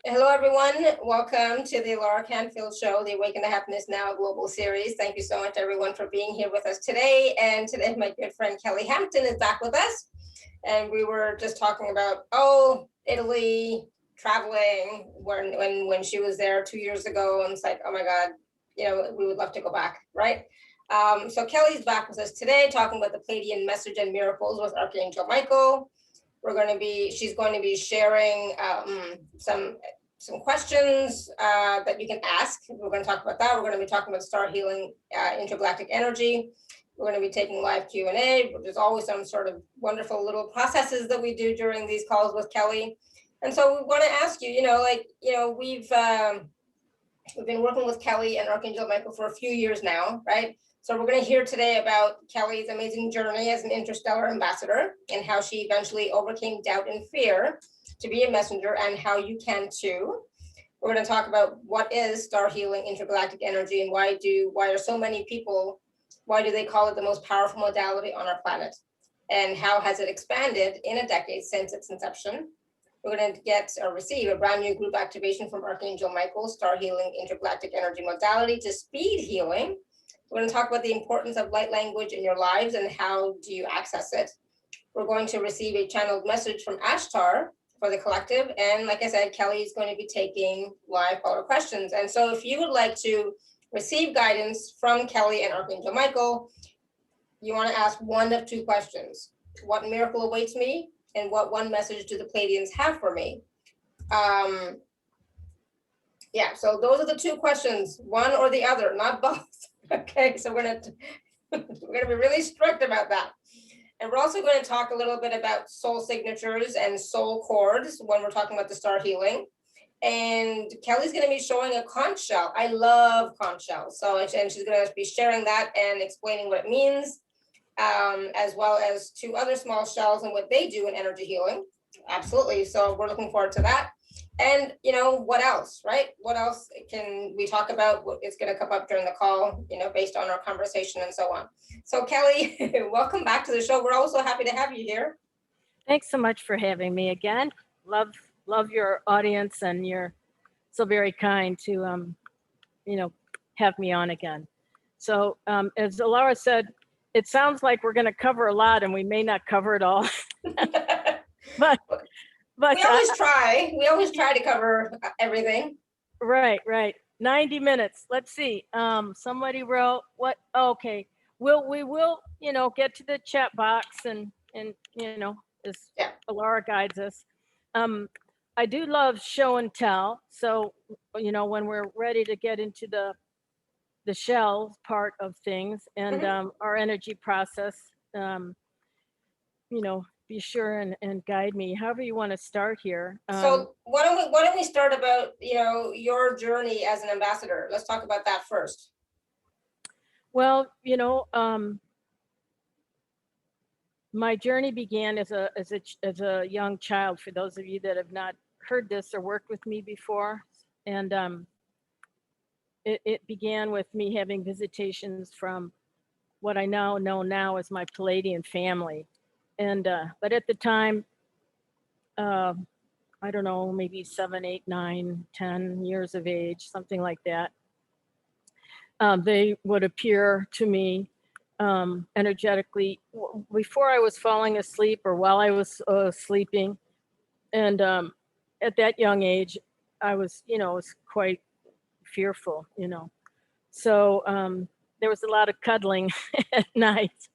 Hello, everyone. Welcome to the Laura Canfield Show, the Awaken to Happiness Now Global Series. Thank you so much, everyone, for being here with us today. And today, my good friend Kelly Hampton is back with us. And we were just talking about, Italy, traveling, when she was there 2 years ago. And it's like, oh, my God, we would love to go back, right? So Kelly's back with us today, talking about the Pleiadian Message and Miracles with Archangel Michael. She's going to be sharing some questions that you can ask. We're going to talk about that. We're going to be talking about Star Healing Intergalactic Energy. We're going to be taking live Q&A. There's always some sort of wonderful little processes that we do during these calls with Kelly. And so we want to ask you, we've been working with Kelly and Archangel Michael for a few years now, right? So we're going to hear today about Kelly's amazing journey as an interstellar ambassador and how she eventually overcame doubt and fear to be a messenger, and how you can too. We're going to talk about what is Star Healing Intergalactic Energy, and why are so many people, why do they call it the most powerful modality on our planet, and how has it expanded in a decade since its inception. We're going to receive a brand new group activation from Archangel Michael, Star Healing Intergalactic Energy modality to speed healing. We're going to talk about the importance of light language in your lives and how do you access it. We're going to receive a channeled message from Ashtar for the collective. And like I said, Kelly is going to be taking live caller questions. And so if you would like to receive guidance from Kelly and Archangel Michael, you want to ask one of two questions. What miracle awaits me? And what one message do the Pleiadians have for me? So those are the two questions, one or the other, not both. Okay, so we're gonna be really strict about that. And we're also going to talk a little bit about soul signatures and soul cords when we're talking about the star healing. And Kelly's going to be showing a conch shell. I love conch shells. And she's going to be sharing that and explaining what it means, as well as two other small shells and what they do in energy healing. Absolutely. So we're looking forward to that. And what else, right? What else can we talk about? What is going to come up during the call, based on our conversation and so on. So Kelly, welcome back to the show. We're also happy to have you here. Thanks so much for having me again. Love your audience, and you're so very kind to, have me on again. So as Laura said, it sounds like we're going to cover a lot and we may not cover it all. but we always try. We always try to cover everything. Right. 90 minutes. Let's see. Somebody wrote what? Okay. We will, get to the chat box and as Laura guides us. I do love show and tell. So, when we're ready to get into the shell part of things and our energy process, be sure and guide me however you want to start here. So why don't we start about your journey as an ambassador? Let's talk about that first. Well, my journey began as a young child. For those of you that have not heard this or worked with me before, and it began with me having visitations from what I now know as my Pleiadian family. And but at the time, I don't know, maybe 7, 8, 9, 10 years of age, something like that. They would appear to me energetically before I was falling asleep or while I was sleeping. And at that young age, I was, was quite fearful, So there was a lot of cuddling at night.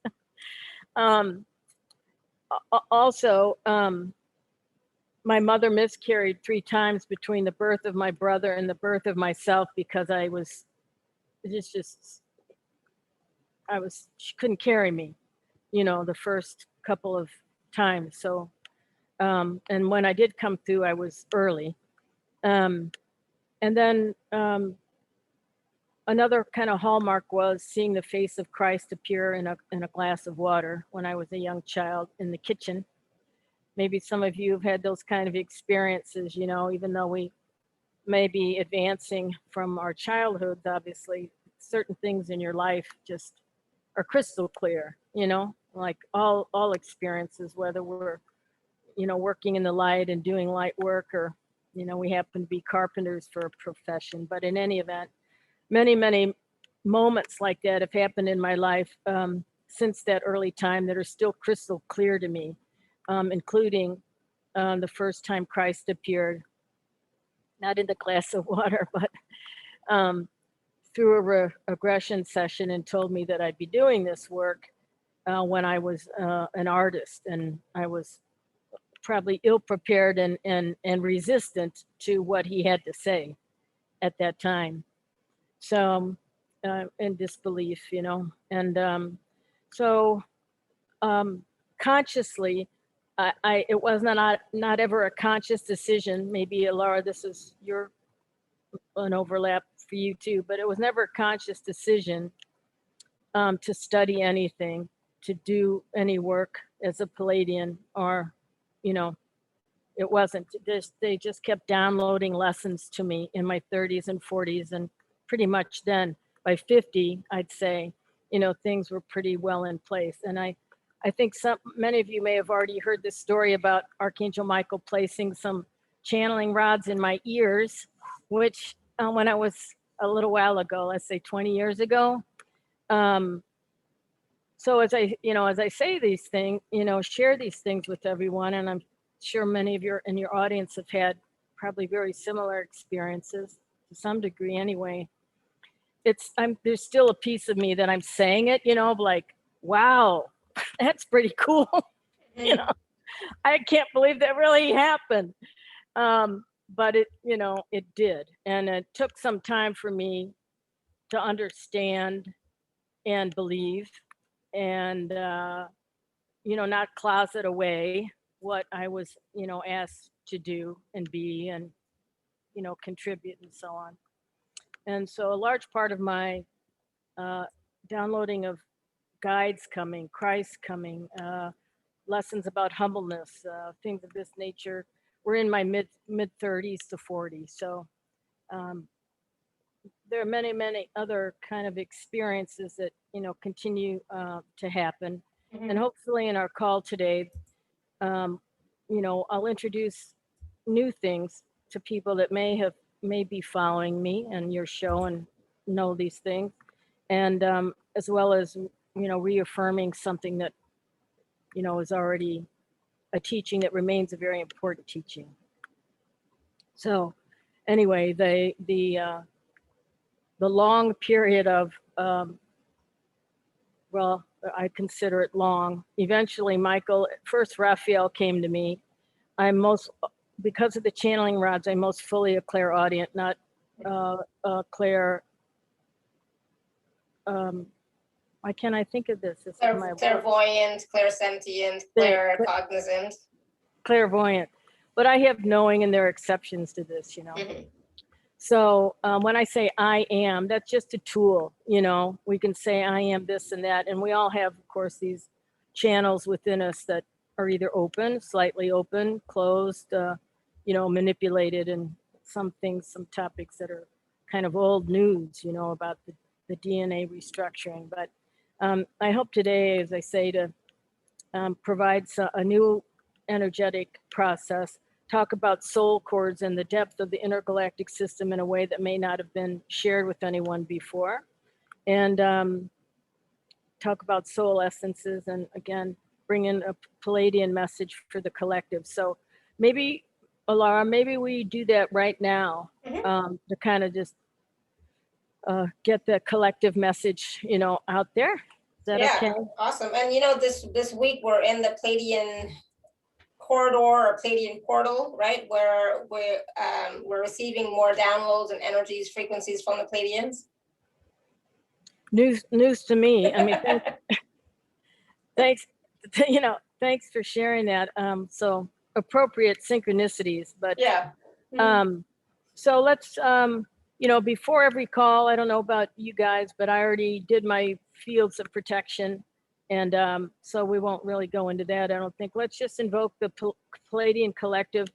Also, my mother miscarried 3 times between the birth of my brother and the birth of myself because I was she couldn't carry me, the first couple of times. So, and when I did come through, I was early. And then another kind of hallmark was seeing the face of Christ appear in a glass of water when I was a young child in the kitchen. Maybe some of you have had those kind of experiences, even though we may be advancing from our childhoods, obviously, certain things in your life just are crystal clear, like all experiences, whether we're, working in the light and doing light work or You know, we happen to be carpenters for a profession, but in any event, many moments like that have happened in my life since that early time that are still crystal clear to me, including the first time Christ appeared, not in the glass of water, but through a regression session, and told me that I'd be doing this work when I was an artist, and I was probably ill-prepared and resistant to what he had to say at that time. So, in disbelief, you know, and so consciously, it was not ever a conscious decision. Maybe Laura, this is an overlap for you too, but it was never a conscious decision to study anything, to do any work as a Pleiadian, or, you know, it wasn't. They just kept downloading lessons to me in my 30s and 40s, and pretty much then by 50, I'd say, you know, things were pretty well in place. And I think many of you may have already heard this story about Archangel Michael placing some channeling rods in my ears, which when I was a little while ago, let's say 20 years ago. So as I say these things, you know, share these things with everyone, and I'm sure many of your audience have had probably very similar experiences to some degree anyway. There's still a piece of me that I'm saying it, you know, like, wow, that's pretty cool. You know, I can't believe that really happened. But it, you know, it did. And it took some time for me to understand and believe, and, you know, not closet away what I was, you know, asked to do and be, and, you know, contribute and so on. And so a large part of my downloading of guides coming, Christ coming, lessons about humbleness, things of this nature, were in my mid 30s to 40s. So there are many other kind of experiences that, you know, continue to happen. And hopefully in our call today, you know, I'll introduce new things to people that may be following me and your show and know these things, and as well as, you know, reaffirming something that, you know, is already a teaching that remains a very important teaching. So anyway, the long period of, well, I consider it long. Eventually, first Raphael came to me. Because of the channeling rods, I'm most fully a clairaudient, not clair. Why can't I think of this? Clairvoyant, clairsentient, claircognizant. Clairvoyant. But I have knowing, and there are exceptions to this, you know. So when I say I am, that's just a tool, you know. We can say I am this and that, and we all have, of course, these channels within us that are either open, slightly open, closed, you know, manipulated, and some topics that are kind of old news, you know, about the DNA restructuring. But I hope today, as I say, to provide a new energetic process, talk about soul cords and the depth of the intergalactic system in a way that may not have been shared with anyone before, and talk about soul essences, and again, bring in a Pleiadian message for the collective. So maybe, Alara, maybe we do that right now, to kind of just get the collective message, you know, out there. Is that okay? Awesome. And you know, this week we're in the Pleiadian corridor or Pleiadian portal, right? Where we're receiving more downloads and energies, frequencies from the Pleiadians. News to me. I mean, thanks. You know, thanks for sharing that. So appropriate synchronicities, but yeah. So let's, you know, before every call, I don't know about you guys, but I already did my fields of protection. And so we won't really go into that, I don't think. Let's just invoke the Pleiadian collective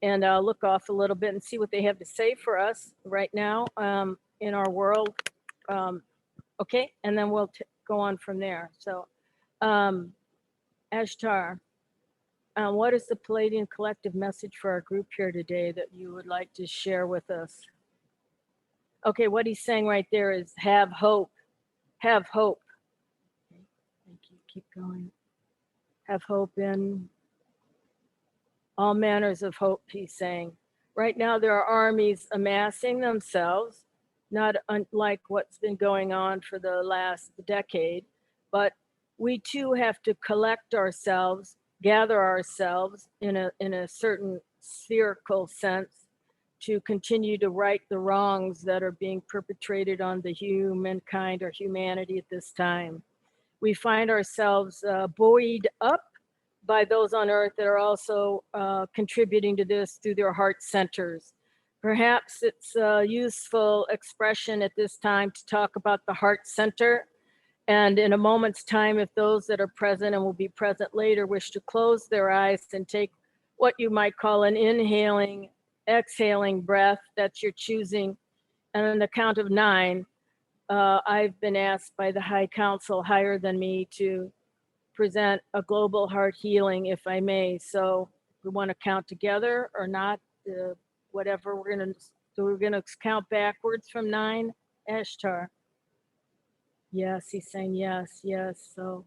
and look off a little bit and see what they have to say for us right now in our world. Okay, and then we'll go on from there. So Ashtar, What is the Pleiadian collective message for our group here today that you would like to share with us? Okay, what he's saying right there is have hope. Have hope. Okay, thank you. Keep going. Have hope in all manners of hope, he's saying. Right now, there are armies amassing themselves, not unlike what's been going on for the last decade, but we too have to collect ourselves, gather ourselves in a certain spherical sense to continue to right the wrongs that are being perpetrated on the humankind or humanity at this time. We find ourselves buoyed up by those on earth that are also contributing to this through their heart centers. Perhaps it's a useful expression at this time to talk about the heart center. And in a moment's time, if those that are present and will be present later wish to close their eyes and take what you might call an inhaling, exhaling breath, that's your choosing. And on the count of 9, I've been asked by the High Council higher than me to present a global heart healing, if I may. So we want to count together or not, whatever we're going to, so we're going to count backwards from 9, Ashtar. Yes, he's saying yes, yes. So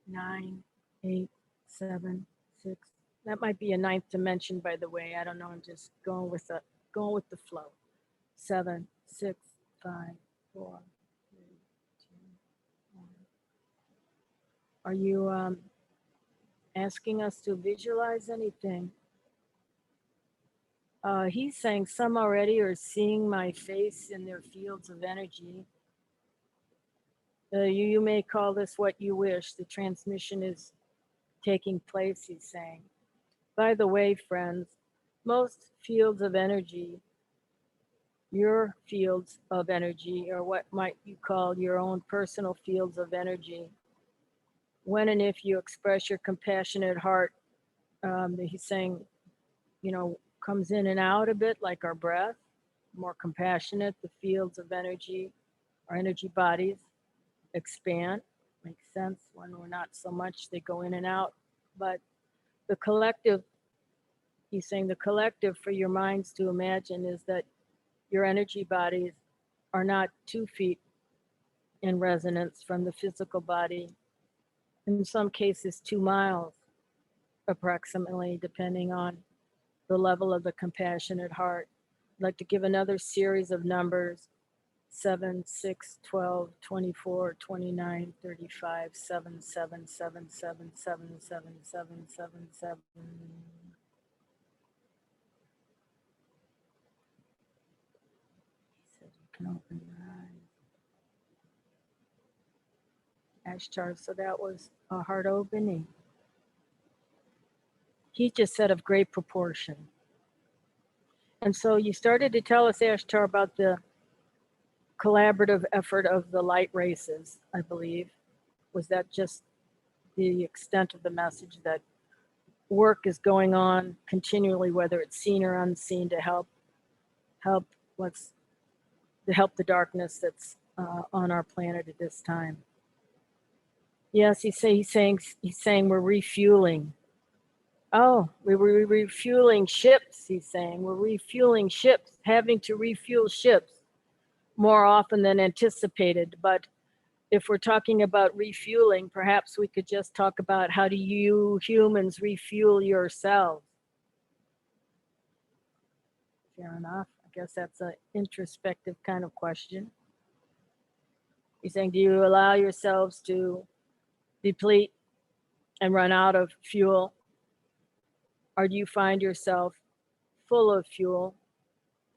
9, 8, 7, 6. That might be a 9th dimension, by the way. I don't know. I'm just going with the flow. 7, 6, 5, 4, 3, 2, 1. Are you asking us to visualize anything? He's saying some already are seeing my face in their fields of energy. You may call this what you wish. The transmission is taking place, he's saying. By the way, friends, most fields of energy, your fields of energy, or what might you call your own personal fields of energy, when and if you express your compassionate heart, he's saying, comes in and out a bit like our breath, more compassionate, the fields of energy, our energy bodies expand. Makes sense. When we're not so much, they go in and out. But the collective, he's saying the collective for your minds to imagine is that your energy bodies are not 2 feet in resonance from the physical body. In some cases, 2 miles approximately, depending on the level of the compassionate heart. I'd like to give another series of numbers: 7, 6, 12, 24, 29, 35, 7, 7, 7, 7, 7, 7, 7, 7, 7. He said you can open your eyes. Ashtar, so that was a heart opening. He just said of great proportion. And so you started to tell us, Ashtar, about the collaborative effort of the light races, I believe. Was that just the extent of the message, that work is going on continually, whether it's seen or unseen, to help the darkness that's on our planet at this time? Yes, he's saying we're refueling. Oh, we were refueling ships, he's saying. We're refueling ships, having to refuel ships more often than anticipated. But if we're talking about refueling, perhaps we could just talk about how do you humans refuel yourselves? Fair enough. I guess that's an introspective kind of question. He's saying, do you allow yourselves to deplete and run out of fuel? Or do you find yourself full of fuel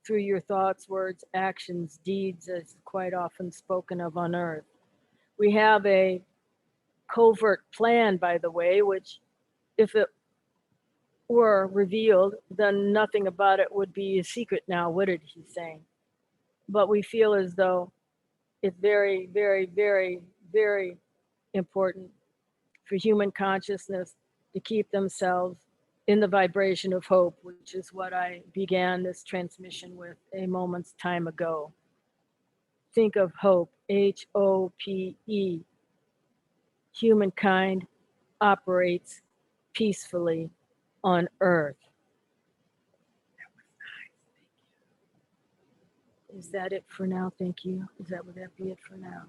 through your thoughts, words, actions, deeds, as quite often spoken of on earth? We have a covert plan, by the way, which if it were revealed, then nothing about it would be a secret now, would it, he's saying. But we feel as though it's very, very, very, very important for human consciousness to keep themselves in the vibration of hope, which is what I began this transmission with a moment's time ago. Think of hope, H-O-P-E. Humankind operates peacefully on earth. Is that it for now? Thank you. Would that be it for now?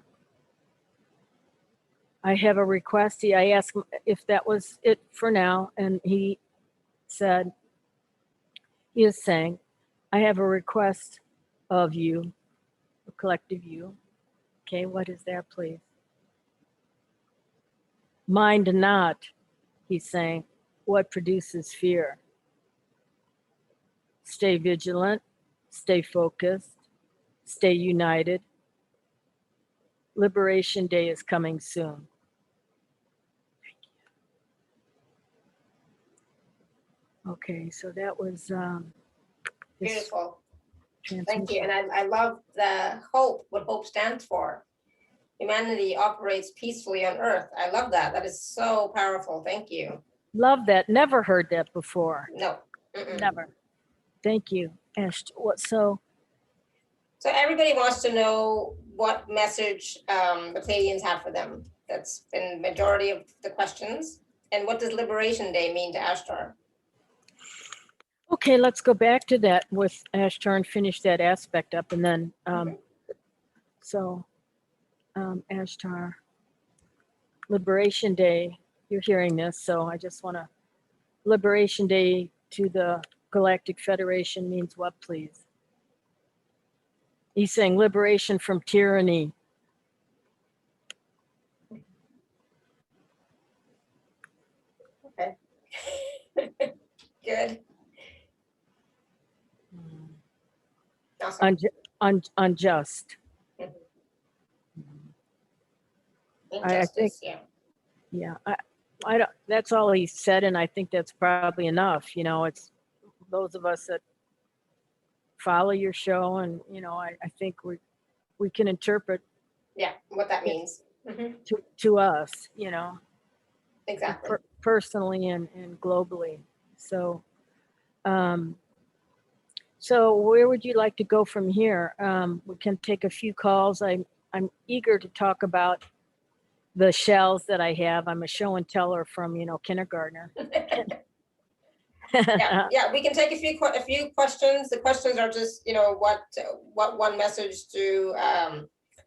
I have a request. I asked him if that was it for now, and he said, he is saying, I have a request of you, a collective you. Okay, what is that, please? Mind not, he's saying, what produces fear. Stay vigilant, stay focused, stay united. Liberation Day is coming soon. Okay, so that was beautiful. Thank you. And I love the hope, what hope stands for. Humanity operates peacefully on earth. I love that. That is so powerful. Thank you. Love that. Never heard that before. No. Never. Thank you, Ash. So everybody wants to know what message the Pleiadians have for them. That's been majority of the questions. And what does Liberation Day mean to Ashtar? Okay, let's go back to that with Ashtar and finish that aspect up. And then, Ashtar, Liberation Day, you're hearing this, so I just want to, Liberation Day to the Galactic Federation means what, please? He's saying liberation from tyranny. Okay. Good. Awesome. Unjust. I think, yeah, I don't, that's all he said, and I think that's probably enough. You know, it's those of us that follow your show, and you know, I think we can interpret, yeah, what that means to us, you know, exactly, personally and globally. So, so where would you like to go from here? We can take a few calls. I'm eager to talk about the shells that I have. I'm a show and teller from, you know, kindergartner. yeah, we can take a few questions. The questions are just, you know, what one message do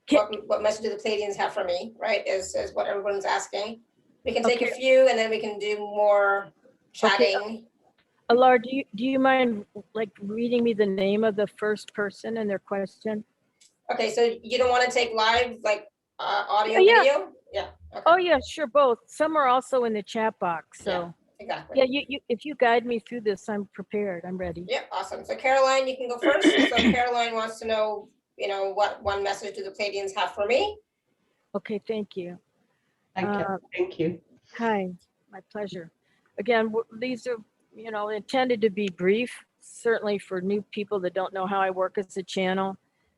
what message do the Pleiadians have for me, right? Is what everyone's asking. We can take a few, and then we can do more chatting. Okay. Alar, do you mind like reading me the name of the first person and their question? Okay, so you don't want to take live like audio, video? Yeah. Okay. Oh yeah, sure, both. Some are also in the chat box. So yeah, exactly. Yeah, you if you guide me through this, I'm prepared. I'm ready. Yeah, awesome. So Caroline, you can go first. So Caroline wants to know, you know, what one message do the Pleiadians have for me? Okay, thank you. Thank you. Hi, my pleasure. Again, these are, you know, intended to be brief, certainly for new people that don't know how I work as a channel.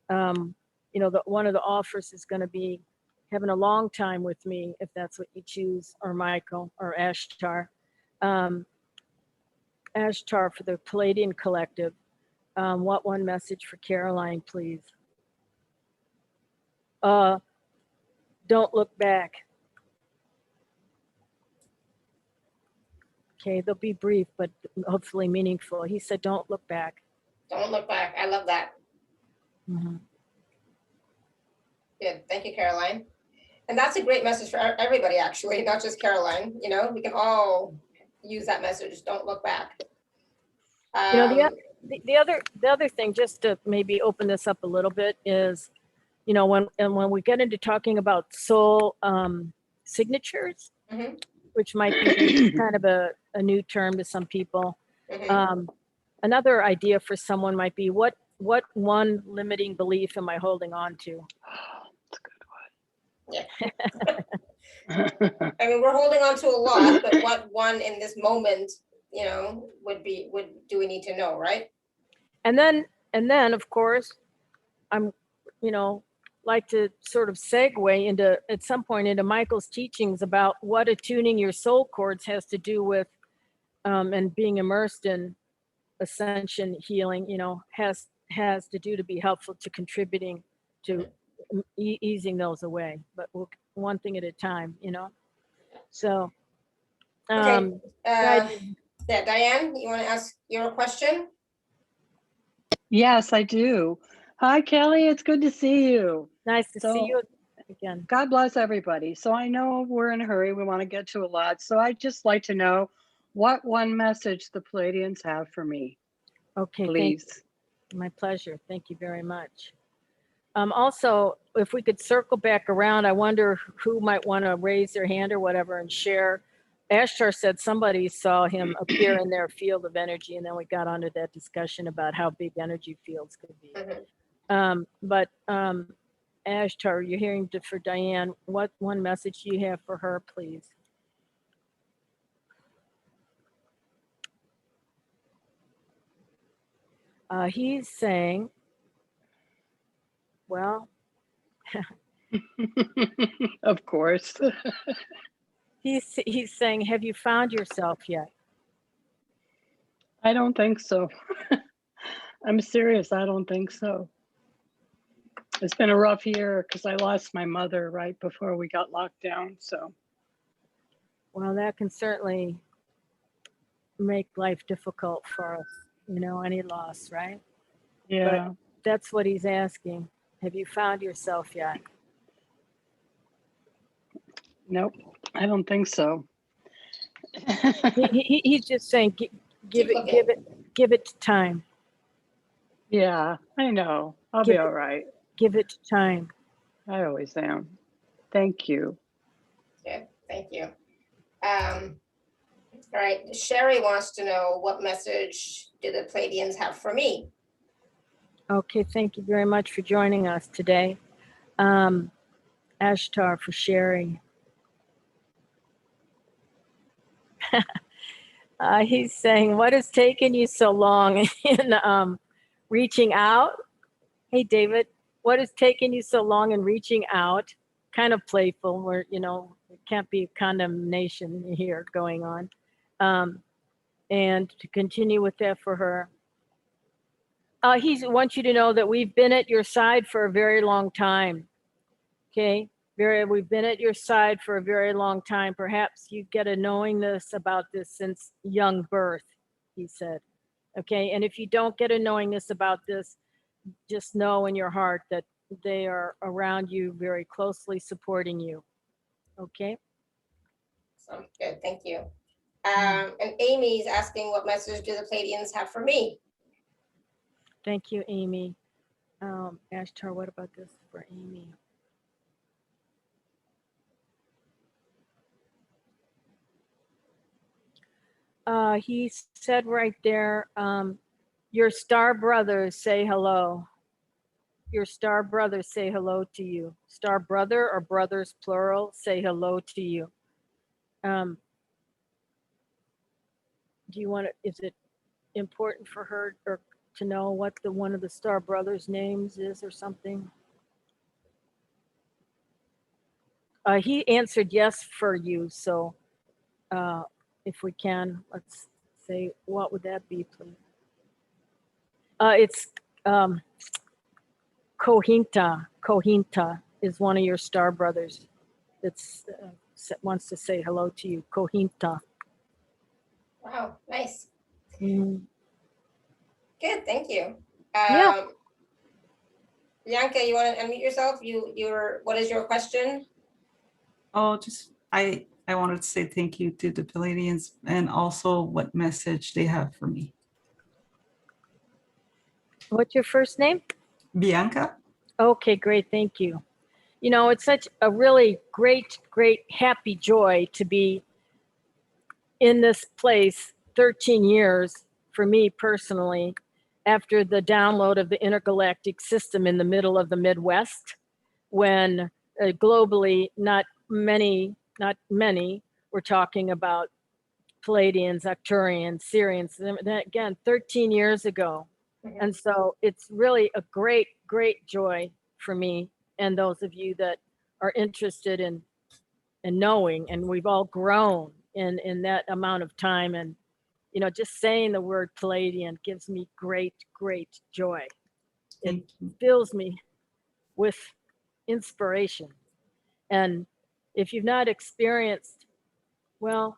You know, one of the offers is going to be having a long time with me, if that's what you choose, or Michael, or Ashtar. Ashtar for the Pleiadian Collective. What one message for Caroline, please? Don't look back. Okay, they'll be brief, but hopefully meaningful. He said, don't look back. Don't look back. I love that. Good. Thank you, Caroline. And that's a great message for everybody, actually, not just Caroline. You know, we can all use that message. Don't look back. You know, the other thing, just to maybe open this up a little bit, is, you know, when we get into talking about soul signatures, which might be kind of a new term to some people. Another idea for someone might be, what one limiting belief am I holding on to? Yeah. I mean, we're holding on to a lot, but what one in this moment, you know, do we need to know, right? And then of course, I'm, you know, like to sort of segue into, at some point, into Michael's teachings about what attuning your soul cords has to do with, and being immersed in ascension healing, you know, has to do to be helpful to contributing to easing those away, but one thing at a time, you know. So Okay. Guide- Yeah, Diane, you want to ask your question? Yes, I do. Hi, Kelly. It's good to see you. nice to see So, you again. God bless everybody. So, I know we're in a hurry. We want to get to a lot. So, I'd just like to know what one message the Pleiadians have for me, Okay, please. my pleasure. Thank you very much. Also, if we could circle back around, I wonder who might want to raise their hand or whatever and share. Ashtar said somebody saw him appear in their field of energy, and then we got onto that discussion about how big energy fields could be. But Ashtar, you're hearing for Diane. What one message do you have for her, please? He's saying, well, Of course. he's saying, have you found yourself yet? I don't think so. I'm serious. I don't think so. It's been a rough year because I lost my mother right before we got locked down. So, Well, that can certainly make life difficult for us, you know, any loss, right? yeah. But that's what he's asking. Have you found yourself yet? Nope. I don't think so. He's just saying, give it time. Yeah, I know. I'll be all right. Give it time. I always am. Thank you. Yeah, thank you. All right, Sherry wants to know what message do the Pleiadians have for me? Okay, thank you very much for joining us today. Ashtar, for sharing. He's saying, what has taken you so long in reaching out? Hey, David, what has taken you so long in reaching out? Kind of playful, where, you know, it can't be condemnation here going on. And to continue with that for her. He wants you to know that we've been at your side for a very long time. Okay, we've been at your side for a very long time. Perhaps you get a knowingness about this since young birth, he said. Okay, and if you don't get a knowingness about this, just know in your heart that they are around you, very closely supporting you. Okay. So good, thank you. And Amy is asking, what message do the Pleiadians have for me? Thank you, Amy. Ashtar, what about this for Amy? He said right there, your star brothers say hello. Your star brothers say hello to you. Star brother or brothers plural say hello to you. Do you want to, is it important for her or to know what the one of the star brothers' names is or something? He answered yes for you, so if we can, let's say, what would that be, please? It's Kohinta. Kohinta is one of your star brothers that's wants to say hello to you. Kohinta. Wow, nice. Mm. Good, thank you. Yeah. Bianca, you want to unmute yourself? What is your question? Oh, just I wanted to say thank you to the Pleiadians and also what message they have for me. What's your first name? Bianca. Okay, great, thank you. You know, it's such a really great, happy joy to be in this place 13 years for me personally, after the download of the intergalactic system in the middle of the Midwest, when globally not many were talking about Pleiadians, Arcturians, Sirians, again, 13 years ago. And so it's really a great joy for me and those of you that are interested in knowing, and we've all grown in that amount of time. And, you know, just saying the word Pleiadian gives me great joy. It fills me with inspiration. And if you've not experienced, well,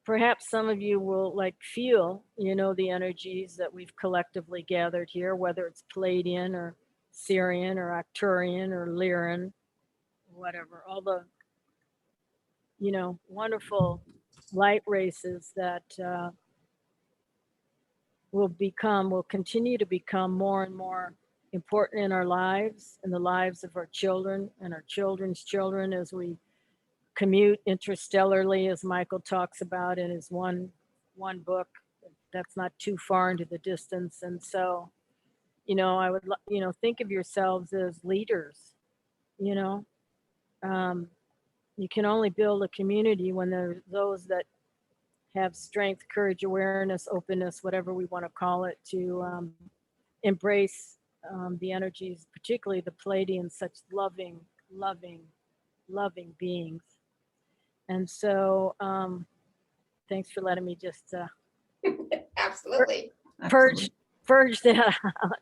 perhaps some of you will like feel, you know, the energies that we've collectively gathered here, whether it's Pleiadian or Syrian or Arcturian or Lyran, whatever, all the, you know, wonderful light races that will continue to become more and more important in our lives and the lives of our children and our children's children as we commute interstellarly, as Michael talks about in his one book. That's not too far into the distance. And so, you know, I would, you know, think of yourselves as leaders, you know. You can only build a community when there's those that have strength, courage, awareness, openness, whatever we want to call it, to embrace the energies, particularly the Pleiadians, such loving beings. And so thanks for letting me just Absolutely. purge that out.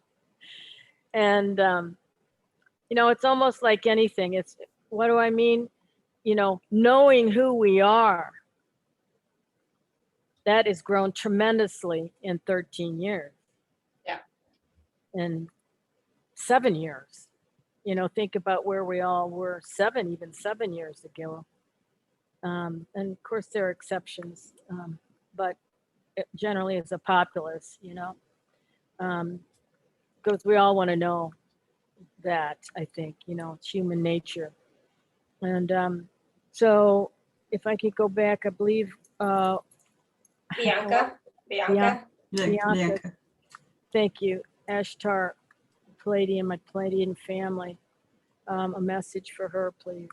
And, you know, it's almost like anything. It's, what do I mean? You know, knowing who we are, that has grown tremendously in 13 years. Yeah. In 7 years. You know, think about where we all were even 7 years ago. And of course there are exceptions, but generally as a populace, you know, because we all want to know that, I think, you know, it's human nature. And so if I could go back, I believe Bianca. Bianca. Thank you. Ashtar Pleiadian, my Pleiadian family. A message for her, please.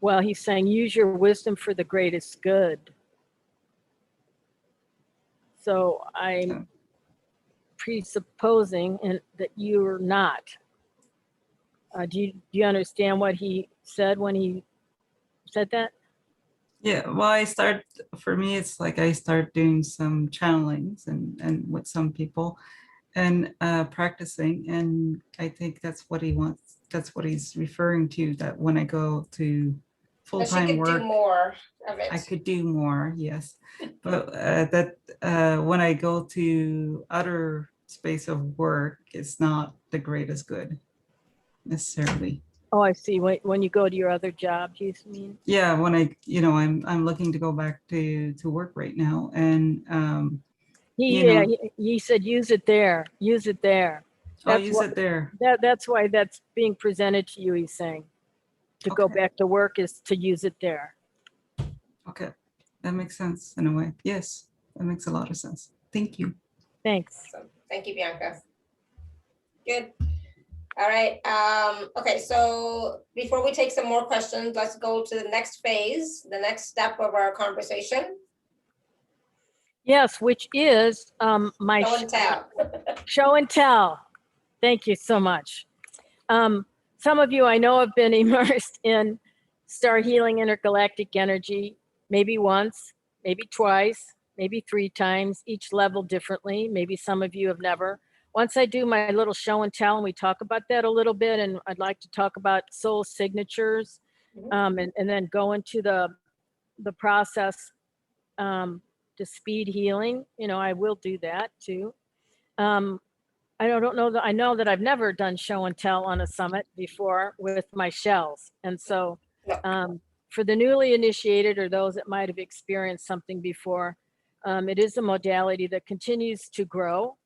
Well, he's saying, use your wisdom for the greatest good. So I'm presupposing that you're not. Do you understand what he said when he said that? Yeah, well, for me, it's like I start doing some channelings and with some people and practicing. And I think that's what he wants. That's what he's referring to, that when I go to full-time work, do more of it. I could do more, yes. But when I go to other space of work, it's not the greatest good necessarily. Oh, I see. When you go to your other job, you mean? Yeah, when I'm looking to go back to work right now, and he said use it there. Use it there. It there. That's why that's being presented to you. He's saying to go back to work is to use it there. Okay, that makes sense in a way. Yes, that makes a lot of sense. Thank you. Thanks. Awesome. Thank you, Bianca. Good. All right. Okay, so before we take some more questions, let's go to the next phase, the next step of our conversation. Yes, which is my show and tell. Show and tell. Thank you so much. Some of you I know have been immersed in Star Healing Intergalactic Energy, maybe once, maybe twice, maybe 3 times, each level differently. Maybe some of you have never. Once I do my little show and tell, and we talk about that a little bit, and I'd like to talk about soul signatures, and then go into the process to speed healing. You know, I will do that too. I don't know that I know that I've never done show and tell on a summit before with my shells. And so for the newly initiated or those that might have experienced something before, it is a modality that continues to grow,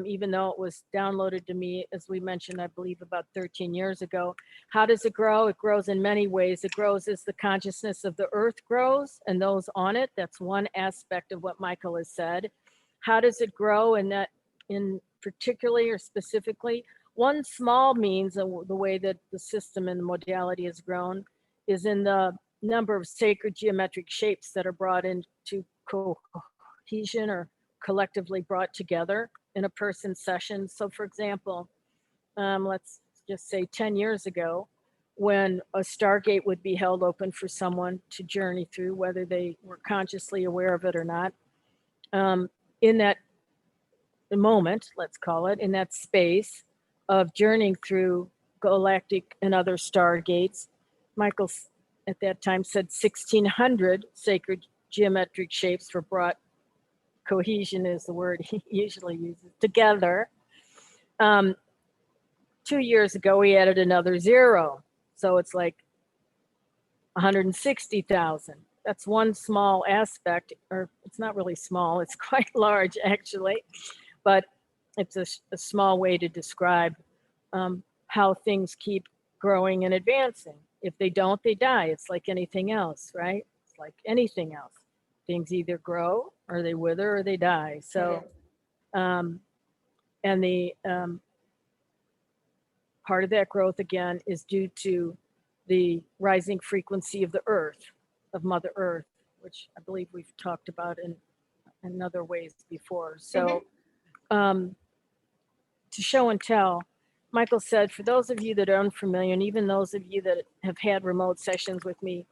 even though it was downloaded to me, as we mentioned, I believe about 13 years ago. How does it grow? It grows in many ways. It grows as the consciousness of the earth grows and those on it. That's one aspect of what Michael has said. How does it grow? And that in particularly or specifically, one small means of the way that the system and the modality has grown is in the number of sacred geometric shapes that are brought into cohesion or collectively brought together in a person's session. So for example, let's just say 10 years ago, when a Stargate would be held open for someone to journey through, whether they were consciously aware of it or not, in that moment, let's call it, in that space of journeying through galactic and other stargates, Michael at that time said 1,600 sacred geometric shapes for brought cohesion is the word he usually uses together. 2 years ago, we added another 0. So it's like 160,000. That's one small aspect, or it's not really small, it's quite large actually, but it's a small way to describe how things keep growing and advancing. If they don't, they die. It's like anything else, right? It's like anything else. Things either grow or they wither or they die. So, and the part of that growth again is due to the rising frequency of the earth, of Mother Earth, which I believe we've talked about in other ways before. So to show and tell, Michael said, for those of you that are unfamiliar, and even those of you that have had remote sessions with me,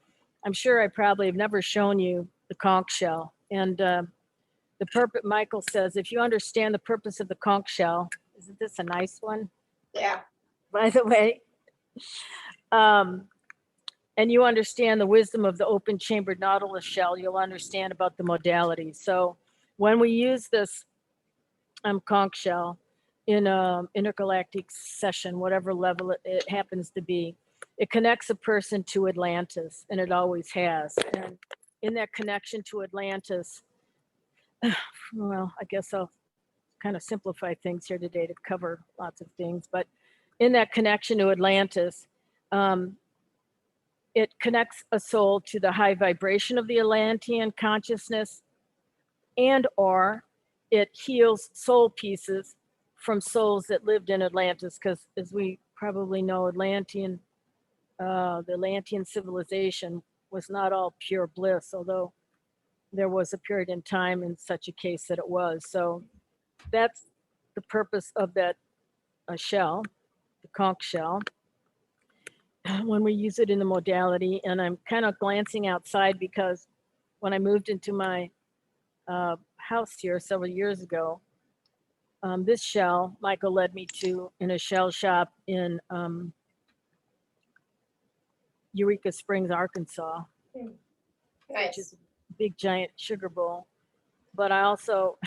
I'm sure I probably have never shown you the conch shell. And the purpose, Michael says, if you understand the purpose of the conch shell, isn't this a nice one? Yeah. By the way, and you understand the wisdom of the open chambered nautilus shell, you'll understand about the modalities. So when we use this conch shell in an intergalactic session, whatever level it happens to be, it connects a person to Atlantis, and it always has. And in that connection to Atlantis, well, I guess I'll kind of simplify things here today to cover lots of things, but in that connection to Atlantis, it connects a soul to the high vibration of the Atlantean consciousness, and or it heals soul pieces from souls that lived in Atlantis, because as we probably know, the Atlantean civilization was not all pure bliss, although there was a period in time in such a case that it was. So that's the purpose of that shell, the conch shell, when we use it in the modality. And I'm kind of glancing outside because when I moved into my house here several years ago, this shell Michael led me to in a shell shop in Eureka Springs, Arkansas, which is a big giant sugar bowl. But I also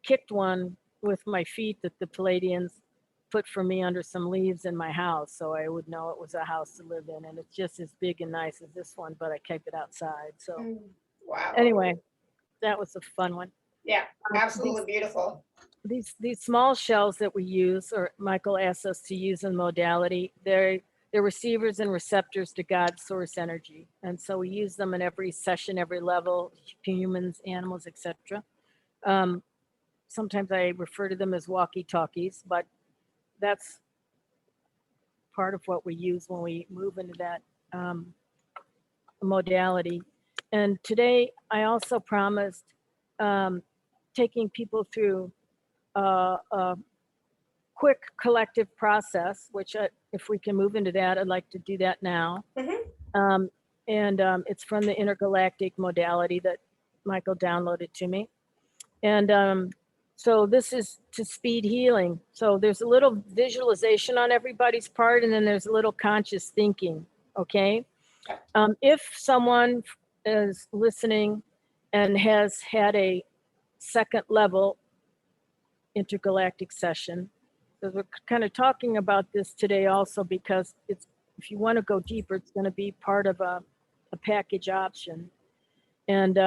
kicked one with my feet that the Pleiadians put for me under some leaves in my house, so I would know it was a house to live in. And it's just as big and nice as this one, but I kept it outside. So wow. Anyway, that was a fun one. Yeah, absolutely beautiful. These small shells that we use, or Michael asked us to use in modality, they're receivers and receptors to God's source energy. And so we use them in every session, every level, humans, animals, etc. Sometimes I refer to them as walkie-talkies, but that's part of what we use when we move into that modality. And today I also promised taking people through a quick collective process, which if we can move into that, I'd like to do that now. It's from the intergalactic modality that Michael downloaded to me. And so this is to speed healing. So there's a little visualization on everybody's part, and then there's a little conscious thinking, okay? If someone is listening and has had a second level intergalactic session, because we're kind of talking about this today also because it's, if you want to go deeper, it's going to be part of a package option. And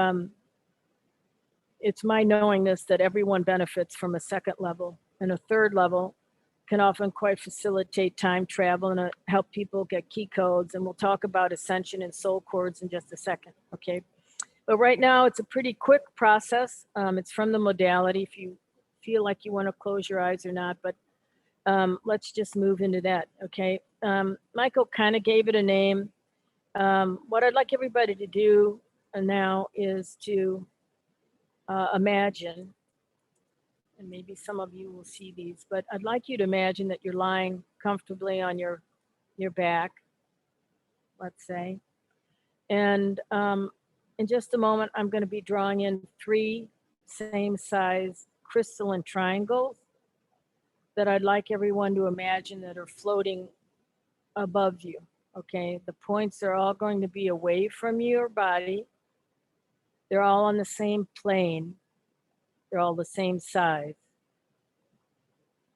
it's my knowingness that everyone benefits from a second level, and a third level can often quite facilitate time travel and help people get key codes. And we'll talk about ascension and soul cords in just a second, okay? But right now it's a pretty quick process. It's from the modality, if you feel like you want to close your eyes or not, but let's just move into that, okay? Michael kind of gave it a name. What I'd like everybody to do now is to imagine, and maybe some of you will see these, but I'd like you to imagine that you're lying comfortably on your back, let's say. And in just a moment, I'm going to be drawing in 3 same size crystalline triangles that I'd like everyone to imagine that are floating above you, Okay, the points are all going to be away from your body. They're all on the same plane. They're all the same size.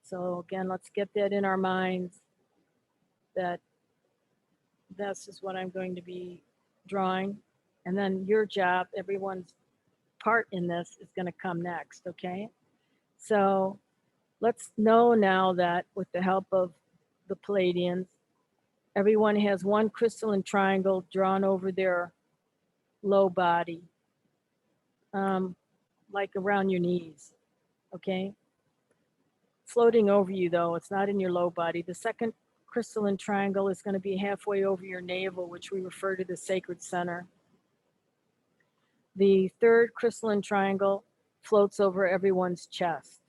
So again, let's get that in our minds, that this is what I'm going to be drawing. And then your job, everyone's part in this is going to come next, okay? So let's know now that with the help of the Pleiadians, everyone has one crystalline triangle drawn over their low body, like around your knees, okay? Floating over you though, it's not in your low body. The second crystalline triangle is going to be halfway over your navel, which we refer to the sacred center. The third crystalline triangle floats over everyone's chest.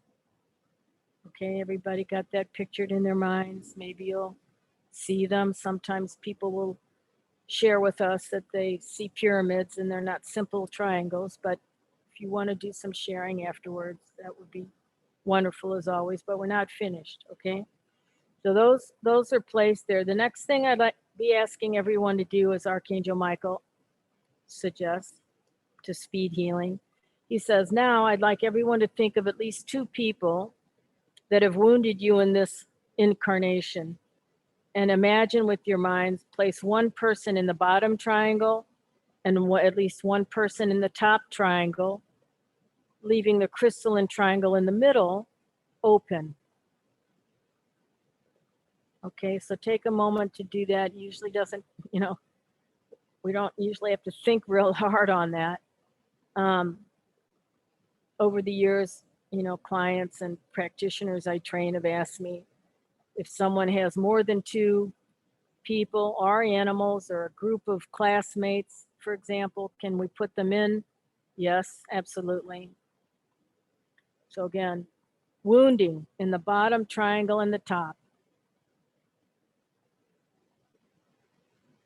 Okay, everybody got that pictured in their minds? Maybe you'll see them. Sometimes people will share with us that they see pyramids and they're not simple triangles, but if you want to do some sharing afterwards, that would be wonderful as always, but we're not finished, okay? So those are placed there. The next thing I'd like be asking everyone to do, as Archangel Michael suggests, to speed healing. He says, now I'd like everyone to think of at least 2 people that have wounded you in this incarnation. And imagine with your minds, place one person in the bottom triangle and at least one person in the top triangle, leaving the crystalline triangle in the middle open. Okay, so take a moment to do that. Usually doesn't, we don't usually have to think real hard on that. Over the years, clients and practitioners I train have asked me if someone has more than 2 people or animals or a group of classmates, for example, can we put them in? Yes, absolutely. So again, wounding in the bottom triangle and the top.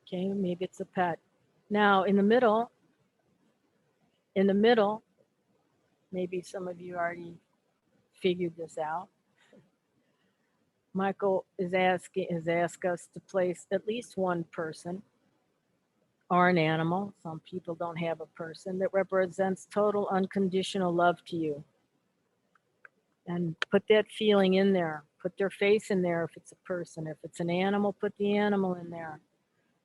Okay, maybe it's a pet. Now in the middle, maybe some of you already figured this out. Michael has asked us to place at least one person or an animal. Some people don't have a person that represents total unconditional love to you. And put that feeling in there. Put their face in there if it's a person. If it's an animal, put the animal in there.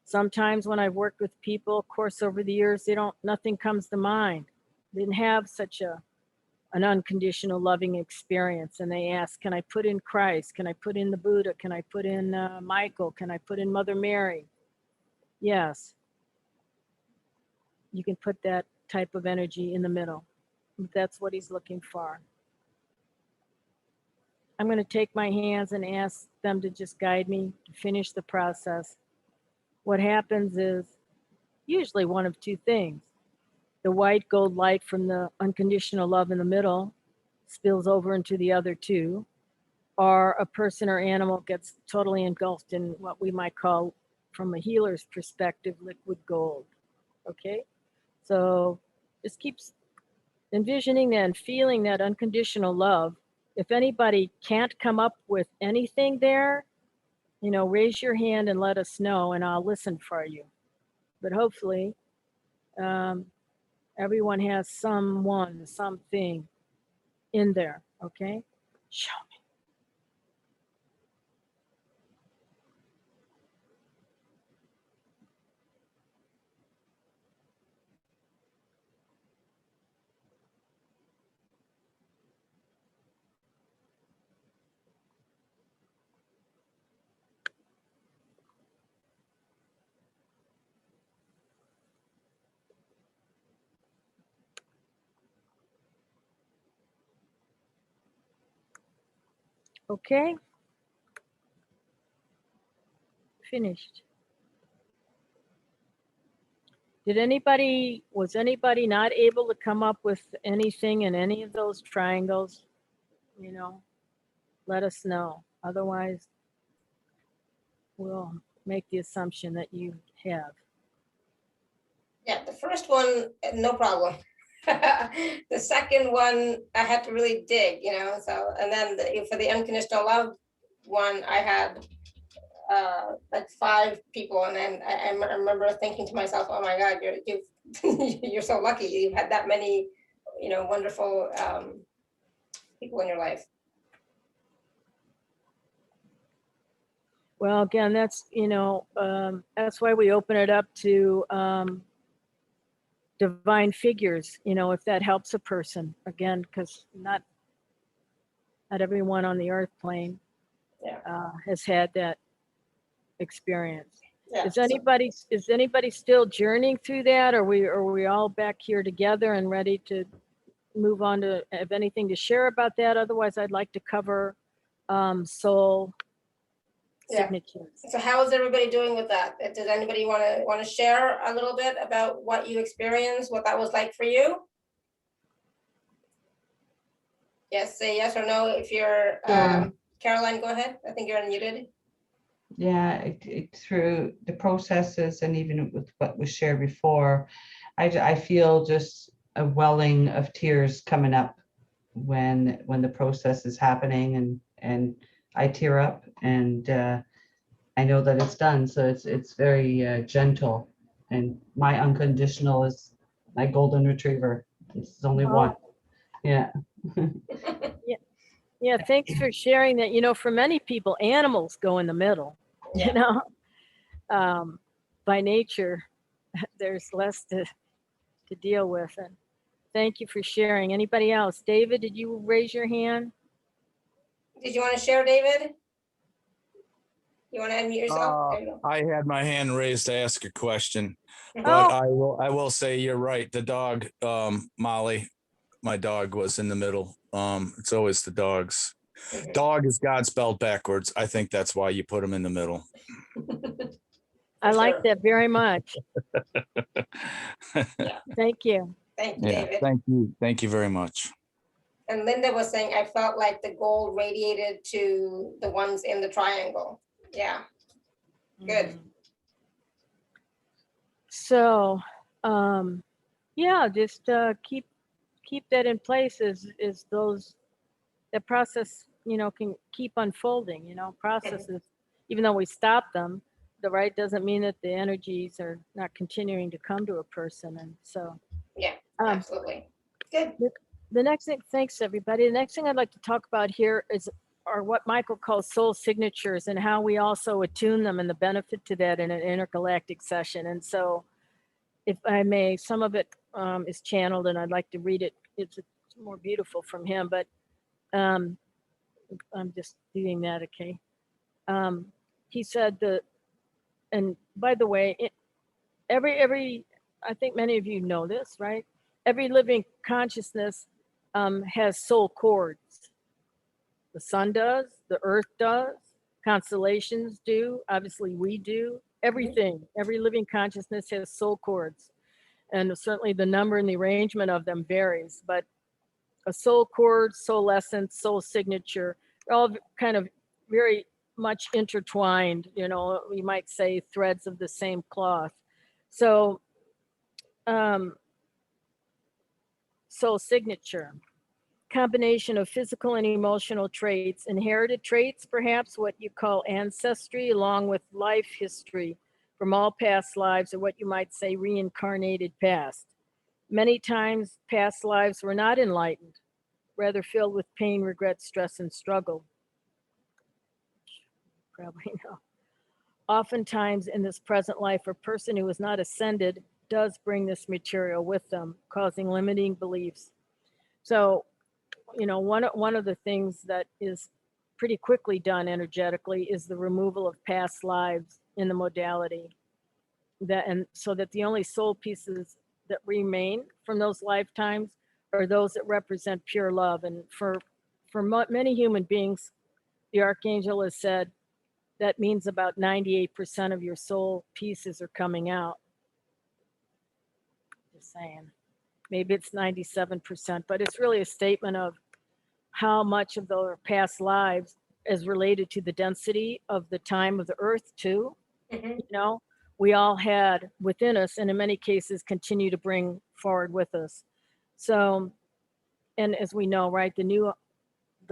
Sometimes when I've worked with people, of course, over the years, nothing comes to mind. They didn't have such an unconditional loving experience. And they ask, can I put in Christ? Can I put in the Buddha? Can I put in Michael? Can I put in Mother Mary? Yes. You can put that type of energy in the middle. That's what he's looking for. I'm going to take my hands and ask them to just guide me to finish the process. What happens is usually one of 2 things. The white gold light from the unconditional love in the middle spills over into the other 2, or a person or animal gets totally engulfed in what we might call, from a healer's perspective, liquid gold. Okay? So just keep envisioning that and feeling that unconditional love. If anybody can't come up with anything there, raise your hand and let us know, and I'll listen for you. But hopefully, everyone has something in there, okay? Show me. Okay. Finished. Was anybody not able to come up with anything in any of those triangles? Let us know. Otherwise, we'll make the assumption that you have. Yeah, the first one, no problem. The second one, I had to really dig, so, and then for the unconditional love one, I had like 5 people, and then I remember thinking to myself, oh my God, you're so lucky you've had that many, wonderful people in your life. Well, again, that's, that's why we open it up to divine figures, if that helps a person, again, because not everyone on the earth plane has had that experience. Yeah, Is anybody still journeying through that? Are we all back here together and ready to move on to have anything to share about that? Otherwise, I'd like to cover soul signatures. So how is everybody doing with that? Does anybody want to share a little bit about what you experienced, what that was like for you? Yes, say yes or no if you're Caroline, go ahead. I think you're unmuted. Yeah, through the processes and even with what was shared before, I feel just a welling of tears coming up when the process is happening, and I tear up, and I know that it's done. So it's very gentle, and my unconditional is my golden retriever. It's only one. Yeah. Yeah, thanks for sharing that. For many people, animals go in the middle. By nature, there's less to deal with. And thank you for sharing. Anybody else? David, did you raise your hand? Did you want to share, David? You want to unmute yourself? There you go. I had my hand raised to ask a question, Mhm. but I will say you're right. The dog, Molly, my dog was in the middle. It's always the dogs. Mhm. Dog is God spelled backwards. I think that's why you put them in the middle. I like that very much. Yeah. Thank you. Thank you, David. Thank you. Thank you very much. And Linda was saying, I felt like the gold radiated to the ones in the triangle. Yeah. Good. So, just keep that in place as that process, can keep unfolding, processes, even though we stop them, doesn't mean that the energies are not continuing to come to a person. And so, Yeah, absolutely. Good. The next thing, thanks everybody. The next thing I'd like to talk about here are what Michael calls soul signatures, and how we also attune them, and the benefit to that in an intergalactic session. And so, if I may, some of it is channeled, and I'd like to read it. It's more beautiful from him, but I'm just doing that, okay? He said and by the way, every, I think many of you know this, right? Every living consciousness has soul cords. The sun does, the earth does, constellations do, obviously we do, everything, every living consciousness has soul cords. And certainly the number and the arrangement of them varies, but a soul cord, soul essence, soul signature, all kind of very much intertwined, we might say threads of the same cloth. So, soul signature, combination of physical and emotional traits, inherited traits, perhaps what you call ancestry, along with life history from all past lives, or what you might say reincarnated past. Many times past lives were not enlightened, rather filled with pain, regret, stress, and struggle. Probably know. Oftentimes in this present life, a person who is not ascended does bring this material with them, causing limiting beliefs. So, one of the things that is pretty quickly done energetically is the removal of past lives in the modality. And so that the only soul pieces that remain from those lifetimes are those that represent pure love. And for many human beings, the Archangel has said that means about 98% of your soul pieces are coming out. Just saying. Maybe it's 97%, but it's really a statement of how much of their past lives is related to the density of the time of the earth too. Mhm. We all had within us, and in many cases continue to bring forward with us. So, and as we know, right, the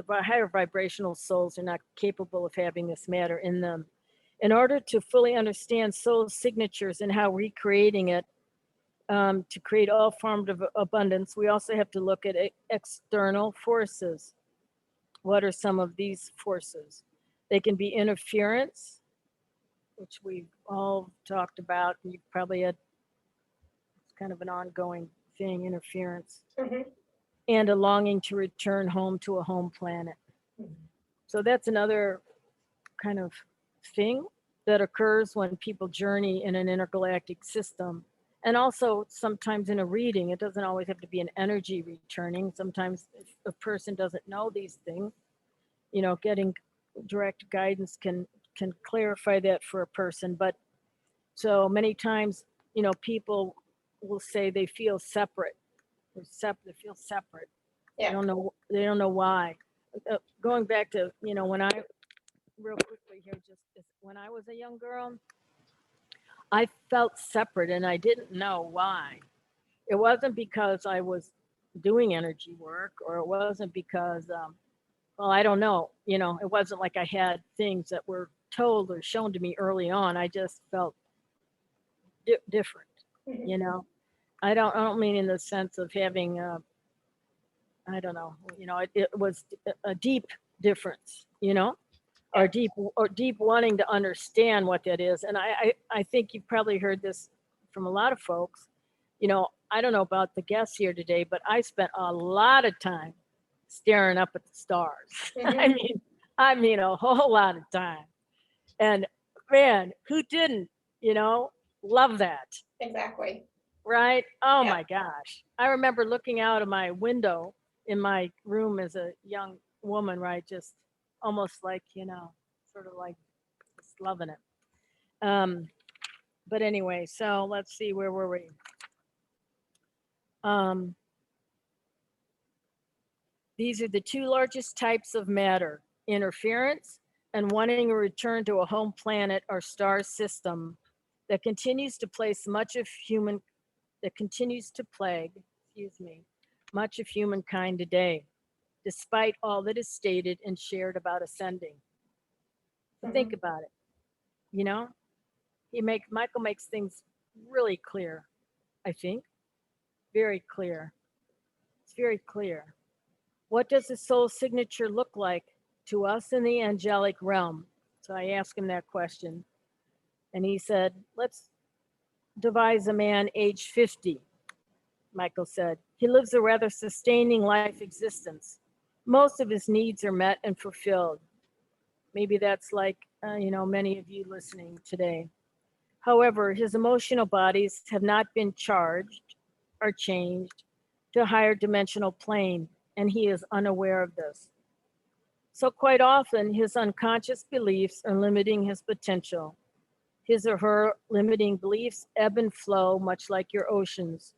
higher vibrational souls are not capable of having this matter in them. In order to fully understand soul signatures and how recreating it to create all forms of abundance, we also have to look at external forces. What are some of these forces? They can be interference, which we've all talked about. You probably had, it's kind of an ongoing thing, interference, and a longing to return home to a home planet. So that's another kind of thing that occurs when people journey in an intergalactic system. And also sometimes in a reading, it doesn't always have to be an energy returning. Sometimes if a person doesn't know these things, you know, getting direct guidance can clarify that for a person. But so many times, you know, people will say they feel separate. They feel separate. Yeah. They don't know why. Going back to, you know, when I, real quickly here, just when I was a young girl, I felt separate and I didn't know why. It wasn't because I was doing energy work, or it wasn't because, well, I don't know, you know, it wasn't like I had things that were told or shown to me early on. I just felt different, you know. I don't mean in the sense of having, I don't know, you know, it was a deep difference, you know, or deep wanting to understand what that is. And I think you've probably heard this from a lot of folks. You know, I don't know about the guests here today, but I spent a lot of time staring up at the stars. I mean a whole lot of time. And man, who didn't, you know, love that? Exactly. Right? Oh my gosh. I remember looking out of my window in my room as a young woman, right? Just almost like, you know, sort of like just loving it. But anyway, so let's see, where were we? These are the two largest types of matter: interference and wanting a return to a home planet or star system that continues to place much of human, that continues to plague, much of humankind today, despite all that is stated and shared about ascending. So think about it. You know, Michael makes things really clear, I think. Very clear. It's very clear. What does the soul signature look like to us in the angelic realm? So I asked him that question. And he said, let's devise a man age 50. Michael said, he lives a rather sustaining life existence. Most of his needs are met and fulfilled. Maybe that's like, you know, many of you listening today. However, his emotional bodies have not been charged or changed to a higher dimensional plane, and he is unaware of this. So quite often, his unconscious beliefs are limiting his potential. His or her limiting beliefs ebb and flow, much like your oceans.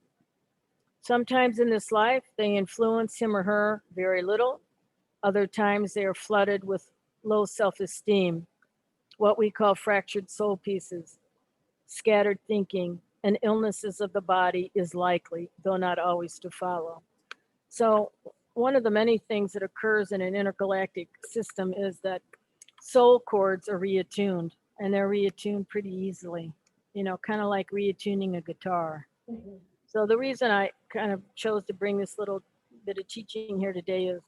Sometimes in this life, they influence him or her very little. Other times, they are flooded with low self-esteem, what we call fractured soul pieces. Scattered thinking and illnesses of the body is likely, though not always, to follow. So one of the many things that occurs in an intergalactic system is that soul cords are reattuned, and they're reattuned pretty easily, you know, kind of like reattuning a guitar. So the reason I kind of chose to bring this little bit of teaching here today is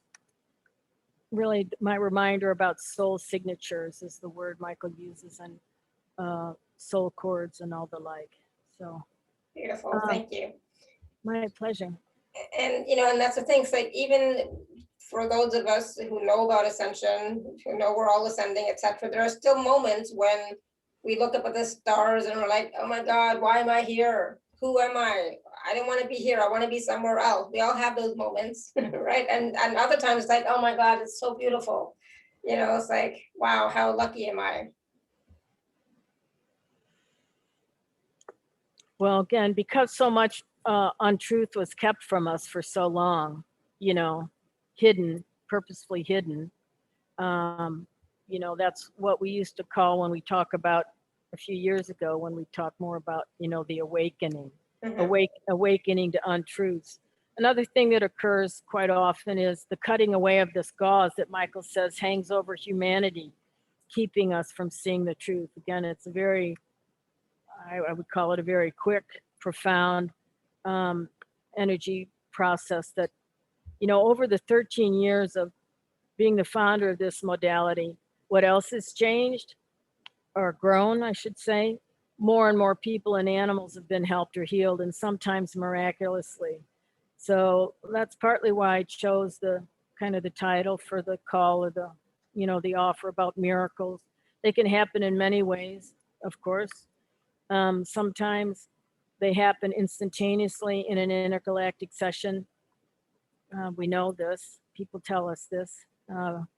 really my reminder about soul signatures, is the word Michael uses, and soul cords and all the like. So beautiful. Thank you. My pleasure. And you know, and that's the thing. It's like, even for those of us who know about ascension, who know we're all ascending, etc., there are still moments when we look up at the stars and we're like, oh my God, why am I here? Who am I? I didn't want to be here. I want to be somewhere else. We all have those moments, right? And other times it's like, oh my God, it's so beautiful. You know, it's like, wow, how lucky am I? Well, again, because so much untruth was kept from us for so long, you know, hidden, purposefully hidden. You know, that's what we used to call, when we talk about a few years ago, when we talked more about, you know, the awakening, awakening to untruths. Another thing that occurs quite often is the cutting away of this gauze that Michael says hangs over humanity keeping us from seeing the truth. Again, it's a very, I would call it a very quick, profound energy process that, you know, over the 13 years of being the founder of this modality, what else has changed or grown, I should say? More and more people and animals have been helped or healed, and sometimes miraculously. So that's partly why I chose the kind of the title for the call, or the, you know, the offer about miracles. They can happen in many ways, of course. Sometimes they happen instantaneously in an intergalactic session. We know this. People tell us this.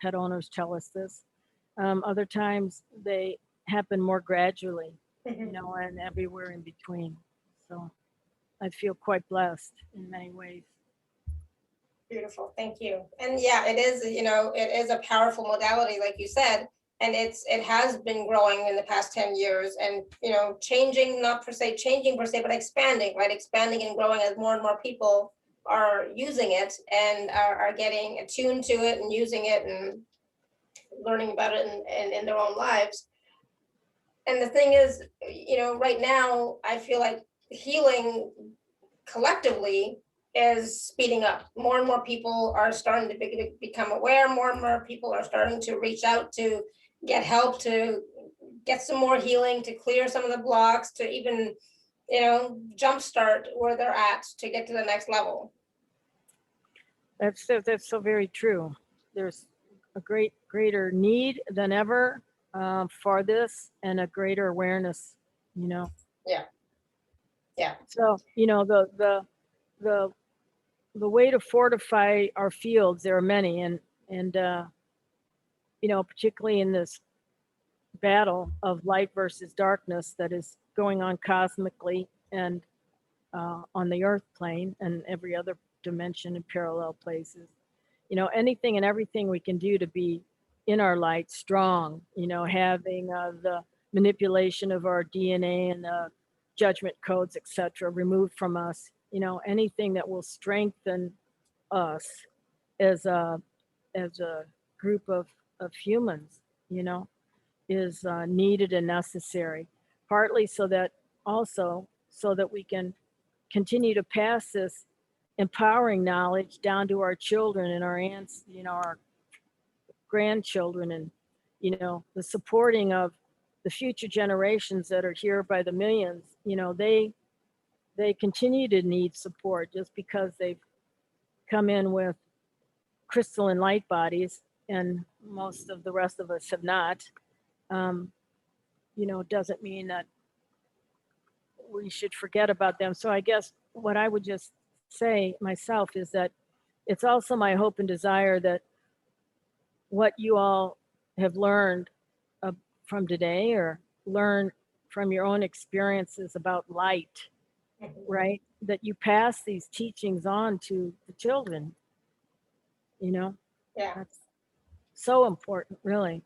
Pet owners tell us this. Other times they happen more gradually, you know, and everywhere in between. So I feel quite blessed in many ways. Beautiful, thank you. And yeah, it is, you know, it is a powerful modality, like you said, and it has been growing in the past 10 years, and, you know, changing, not per se changing per se, but expanding, right? Expanding and growing as more and more people are using it and are getting attuned to it and using it and learning about it in their own lives. And the thing is, you know, right now, I feel like healing collectively is speeding up. More and more people are starting to become aware. More and more people are starting to reach out to get help, to get some more healing, to clear some of the blocks, to even, you know, jumpstart where they're at to get to the next level. That's so very true. There's a greater need than ever for this, and a greater awareness, you know. Yeah. Yeah. So, you know, the way to fortify our fields, there are many, and you know, particularly in this battle of light versus darkness that is going on cosmically and on the earth plane and every other dimension and parallel places. You know, anything and everything we can do to be in our light strong, you know, having the manipulation of our DNA and the judgment codes, etc., removed from us, you know, anything that will strengthen us as a group of humans, you know, is needed and necessary, partly so that we can continue to pass this empowering knowledge down to our children and our aunts, you know, our grandchildren, and, you know, the supporting of the future generations that are here by the millions. You know, they continue to need support just because they've come in with crystalline light bodies and most of the rest of us have not. You know, doesn't mean that we should forget about them. So I guess what I would just say myself is that it's also my hope and desire that what you all have learned from today, or learn from your own experiences about light, right? That you pass these teachings on to the children, you know? Yeah. That's so important, really.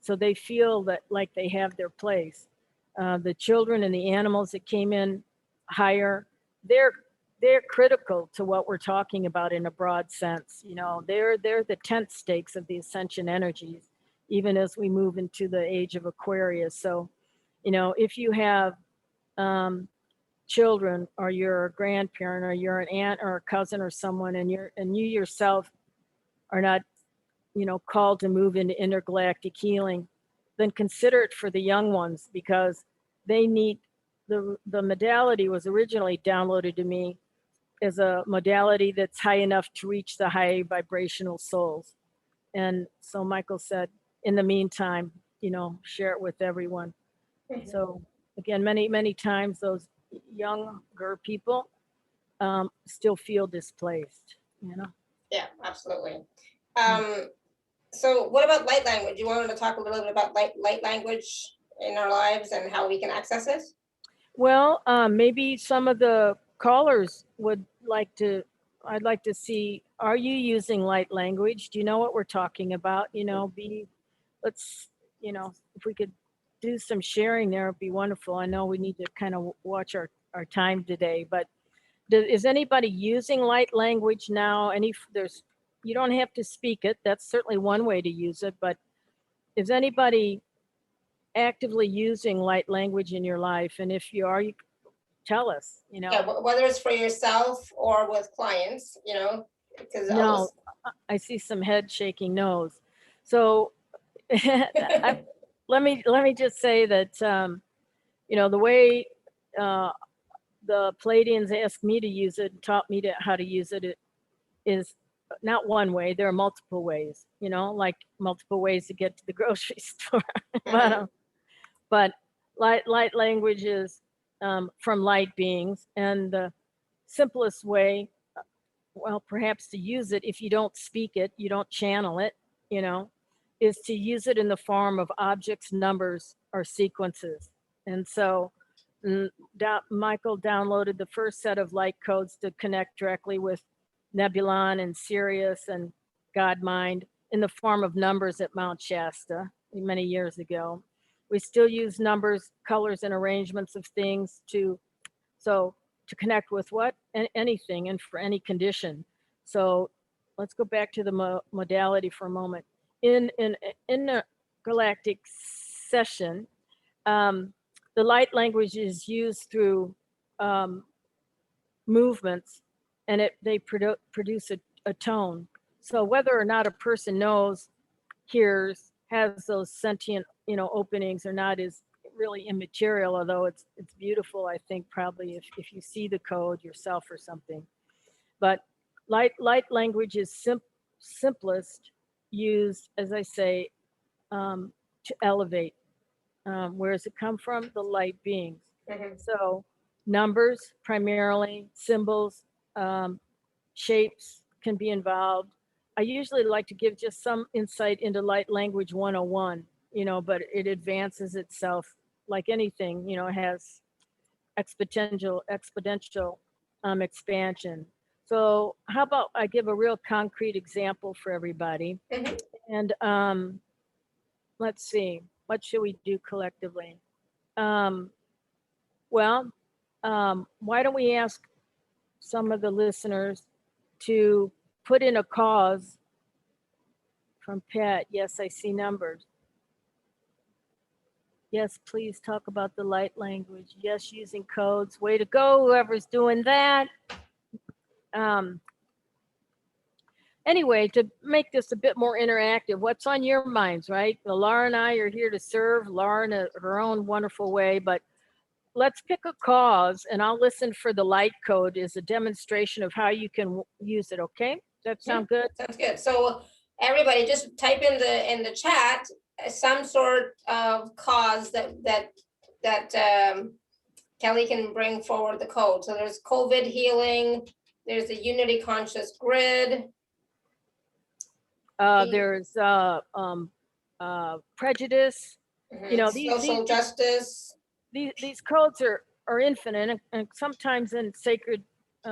So they feel that like they have their place. The children and the animals that came in higher, they're critical to what we're talking about in a broad sense. You know, they're the tent stakes of the ascension energies, even as we move into the age of Aquarius. So, you know, if you have children, or you're a grandparent, or you're an aunt or a cousin or someone, and you yourself are not, you know, called to move into intergalactic healing, then consider it for the young ones, because they need the modality was originally downloaded to me as a modality that's high enough to reach the high vibrational souls. And so Michael said, in the meantime, you know, share it with everyone. So again, many times those younger people still feel displaced, you know? Yeah, absolutely. So what about light language? You wanted to talk a little bit about light language in our lives and how we can access it? Well, maybe some of the callers would like to, I'd like to see, are you using light language? Do you know what we're talking about? You know, let's, you know, if we could do some sharing there, it'd be wonderful. I know we need to kind of watch our time today, but is anybody using light language now? You don't have to speak it. That's certainly one way to use it, but is anybody actively using light language in your life? And if you are, you tell us, you know. Yeah, whether it's for yourself or with clients, you know, because No, I see some head shaking no's. So let me just say that, you know, the way the Pleiadians asked me to use it, taught me how to use it, it is not one way. There are multiple ways, you know, like multiple ways to get to the grocery store. But light language is from light beings, and the simplest way, well, perhaps to use it, if you don't speak it, you don't channel it, you know, is to use it in the form of objects, numbers, or sequences. And so Michael downloaded the first set of light codes to connect directly with Nebulon and Sirius and God Mind in the form of numbers at Mount Shasta many years ago. We still use numbers, colors, and arrangements of things to connect with what? Anything and for any condition. So let's go back to the modality for a moment. In the galactic session, the light language is used through movements, and they produce a tone. So whether or not a person knows, hears, has those sentient, you know, openings or not is really immaterial, although it's beautiful, I think, probably if you see the code yourself or something. But light language is simplest, used, as I say, to elevate. Where does it come from? The light beings. So numbers primarily, symbols, shapes can be involved. I usually like to give just some insight into light language 101, you know, but it advances itself like anything, you know, it has exponential expansion. So how about I give a real concrete example for everybody? And let's see, what should we do collectively? Well, why don't we ask some of the listeners to put in a cause from Pat? Yes, I see numbers. Yes, please talk about the light language. Yes, using codes. Way to go, whoever's doing that. Anyway, to make this a bit more interactive, what's on your minds, right? Well, Laura and I are here to serve Laura in her own wonderful way, but let's pick a cause, and I'll listen for the light code as a demonstration of how you can use it, okay? That sound good? Sounds good. So everybody just type in the chat some sort of cause that Kelly can bring forward the code. So there's COVID healing, there's the unity conscious grid. There's prejudice. You know, social justice. These codes are infinite, and sometimes in sacred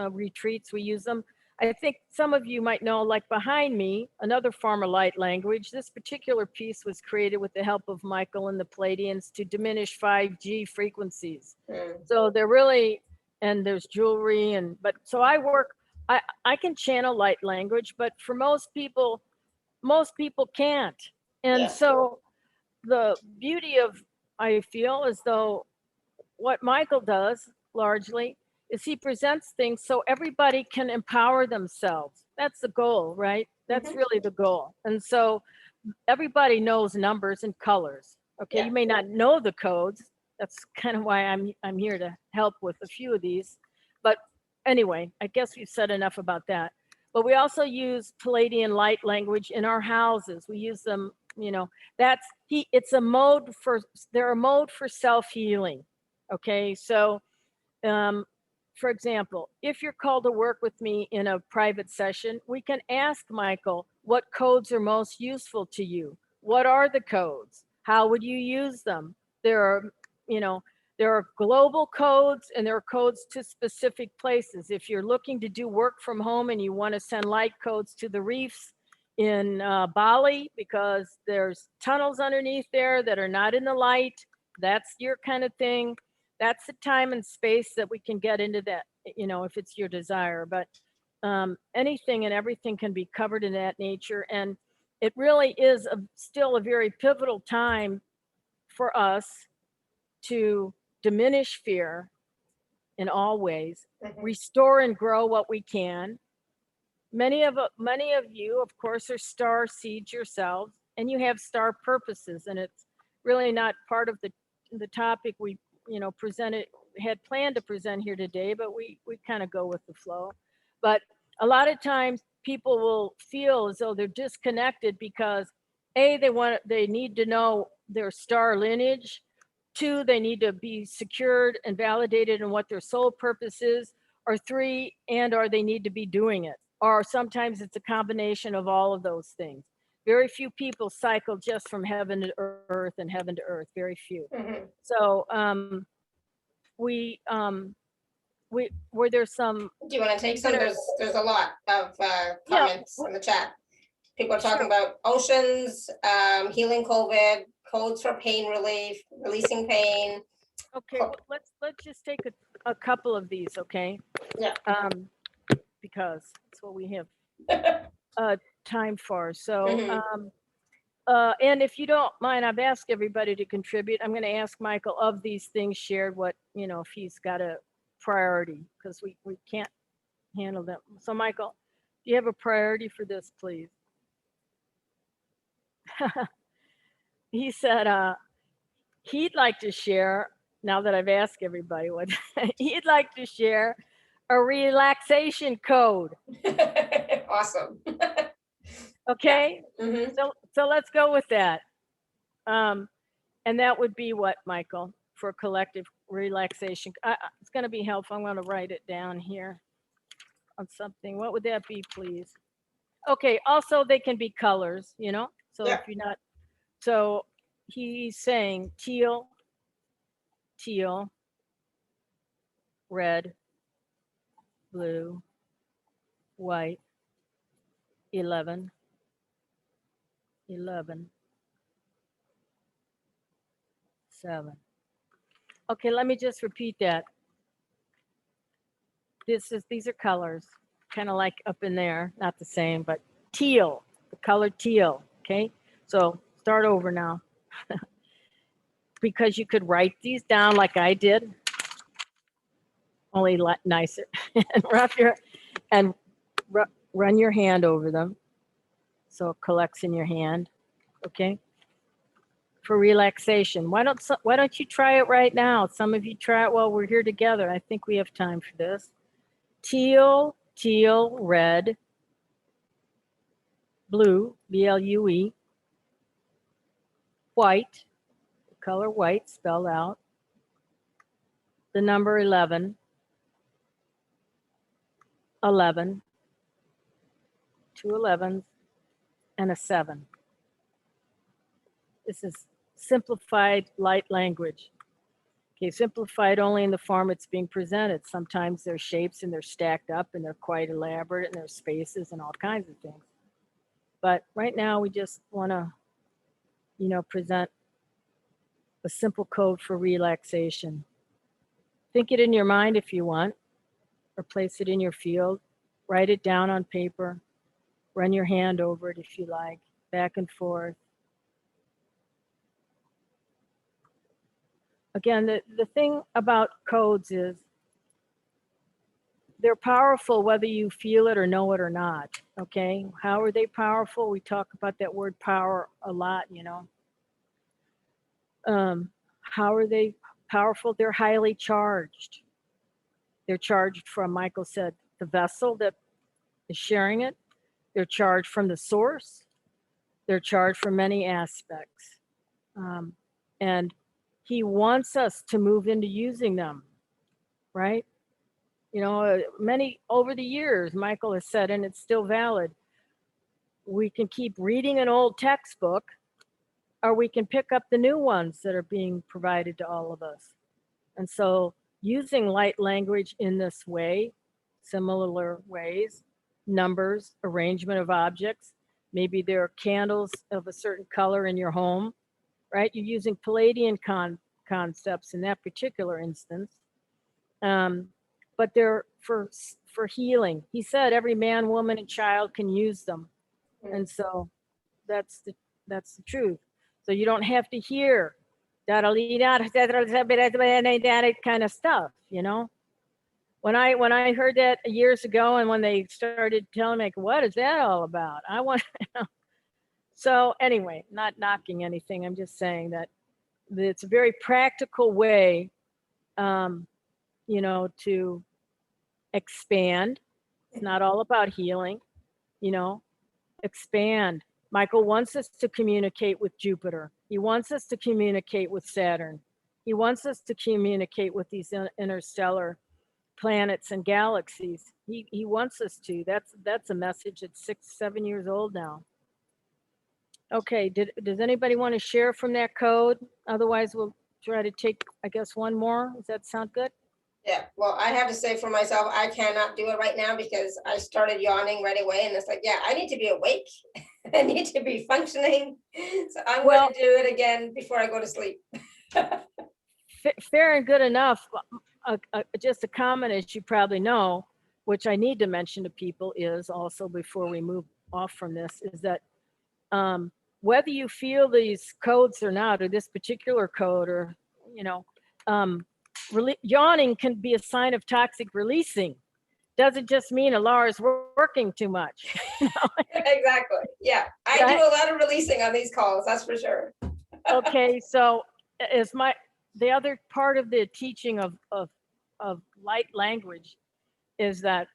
retreats we use them. I think some of you might know, like behind me, another form of light language. This particular piece was created with the help of Michael and the Pleiadians to diminish 5G frequencies. So they're really, and there's jewelry, so I can channel light language, but for most people can't. And so the beauty of, I feel as though what Michael does largely is he presents things so everybody can empower themselves. That's the goal, right? That's really the goal. And so everybody knows numbers and colors. Okay, you may not know the codes. That's kind of why I'm here to help with a few of these. But anyway, I guess we've said enough about that. But we also use Pleiadian light language in our houses. We use them, you know, it's a mode they're a mode for self-healing. Okay, so for example, if you're called to work with me in a private session, we can ask Michael what codes are most useful to you. What are the codes? How would you use them? There are global codes, and there are codes to specific places. If you're looking to do work from home and you want to send light codes to the reefs in Bali, because there's tunnels underneath there that are not in the light, that's your kind of thing. That's the time and space that we can get into that, you know, if it's your desire. But anything and everything can be covered in that nature. And it really is still a very pivotal time for us to diminish fear in all ways, restore and grow what we can. Many of you, of course, are star seeds yourselves, and you have star purposes, and it's really not part of the topic we had planned to present here today, but we kind of go with the flow. But a lot of times people will feel as though they're disconnected because they need to know their star lineage. 2, they need to be secured and validated in what their soul purpose is, or 3, or they need to be doing it. Or sometimes it's a combination of all of those things. Very few people cycle just from heaven to earth and heaven to earth, very few. So were there some? Do you want to take some? There's a lot of comments in the chat. People are talking about oceans, healing COVID, codes for pain relief, releasing pain. Okay, well, let's just take a couple of these, okay? Yeah. Because that's what we have time for. So, and if you don't mind, I've asked everybody to contribute. I'm going to ask Michael of these things shared what, if he's got a priority, because we can't handle them. So Michael, do you have a priority for this, please? He said he'd like to share, now that I've asked everybody what, he'd like to share a relaxation code. Awesome. Okay, so let's go with that. And that would be what, Michael, for collective relaxation? It's going to be helpful. I'm going to write it down here on something. What would that be, please? Okay, also they can be colors, so if you're not, so he's saying teal, red, blue, white, 11, 7. Okay, let me just repeat that. These are colors, kind of like up in there, not the same, but teal, the color teal, okay? So start over now. Because you could write these down like I did, only nicer, and run your hand over them. So it collects in your hand, okay? For relaxation, why don't you try it right now? Some of you try it while we're here together. I think we have time for this. Teal, red, blue, B-L-U-E, white, the color white spelled out, the number 11, 2 11s, and a 7. This is simplified light language. Okay, simplified only in the form it's being presented. Sometimes there's shapes and they're stacked up and they're quite elaborate and there's spaces and all kinds of things. But right now we just want to, present a simple code for relaxation. Think it in your mind if you want, or place it in your field. Write it down on paper. Run your hand over it if you like, back and forth. Again, the thing about codes is they're powerful whether you feel it or know it or not, okay? How are they powerful? We talk about that word power a lot, How are they powerful? They're highly charged. They're charged from, Michael said, the vessel that is sharing it. They're charged from the source. They're charged from many aspects. And he wants us to move into using them, right? Many over the years, Michael has said, and it's still valid, we can keep reading an old textbook, or we can pick up the new ones that are being provided to all of us. And so using light language in this way, similar ways, numbers, arrangement of objects, maybe there are candles of a certain color in your home, right? You're using Pleiadian concepts in that particular instance. But they're for healing. He said every man, woman, and child can use them. And so that's the truth. So you don't have to hear that kind of stuff, you know. When I heard that years ago, and when they started telling me, like, what is that all about? I want So anyway, not knocking anything. I'm just saying that it's a very practical way, you know, to expand. It's not all about healing, you know, expand. Michael wants us to communicate with Jupiter. He wants us to communicate with Saturn. He wants us to communicate with these interstellar planets and galaxies. He wants us to. That's a message that's 6-7 years old now. Okay, does anybody want to share from that code? Otherwise, we'll try to take, I guess, one more. Does that sound good? Yeah, well, I have to say for myself, I cannot do it right now because I started yawning right away, and it's like, yeah, I need to be awake. I need to be functioning. So I'm going to do it again before I go to sleep. Fair and good enough. Just a comment, as you probably know, which I need to mention to people, is also before we move off from this, is that whether you feel these codes or not, or this particular code, or, you know, yawning can be a sign of toxic releasing. Doesn't just mean Alara's working too much. You know? Exactly. Yeah, I do a lot of releasing on these calls. That's for sure. Okay, so as the other part of the teaching of light language is that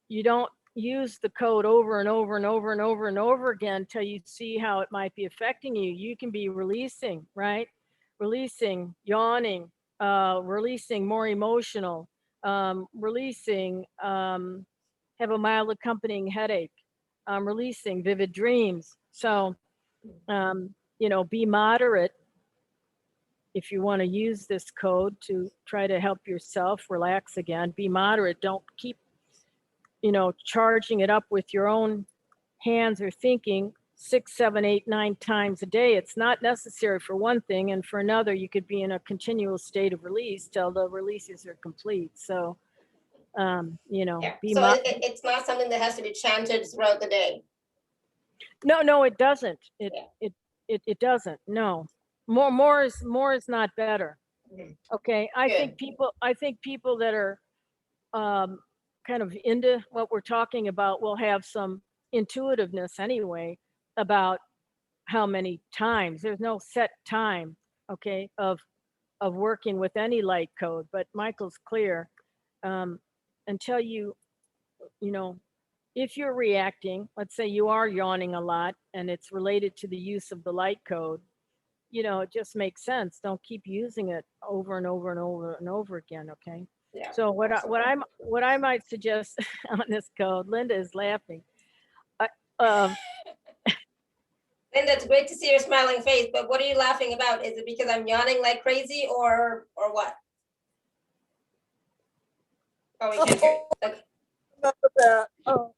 you don't use the code over and over and over and over and over again until you see how it might be affecting you. You can be releasing, right? Releasing, yawning, releasing more emotional, releasing, have a mild accompanying headache, releasing vivid dreams. So, you know, be moderate if you want to use this code to try to help yourself relax again. Be moderate. Don't keep, you know, charging it up with your own hands or thinking 6, 7, 8, 9 times a day. It's not necessary for one thing, and for another, you could be in a continual state of release till the releases are complete. So, you know, yeah. So it's not something that has to be chanted throughout the day. No, it doesn't. It doesn't. No, more is not better. Okay, I think people that are kind of into what we're talking about will have some intuitiveness anyway about how many times. There's no set time, okay, of working with any light code, but Michael's clear. Until you know, if you're reacting, let's say you are yawning a lot and it's related to the use of the light code, you know, it just makes sense. Don't keep using it over and over and over and over again, okay? Yeah, so what I might suggest on this code, Linda is laughing. Linda, it's great to see your smiling face, but what are you laughing about? Is it because I'm yawning like crazy or what? Oh, we can't hear. Okay.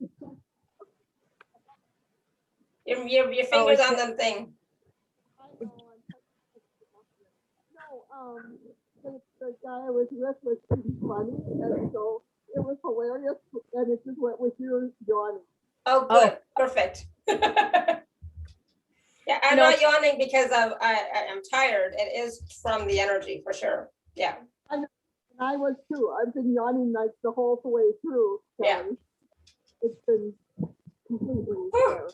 Your fingers on the thing. The guy I was with was pretty funny, and so it was hilarious, and it just went with you yawning. Oh, good. Perfect. Yeah, I'm not yawning because I'm tired. It is from the energy for sure. Yeah. I was too. I've been yawning like the whole way through. So yeah. It's been completely fair.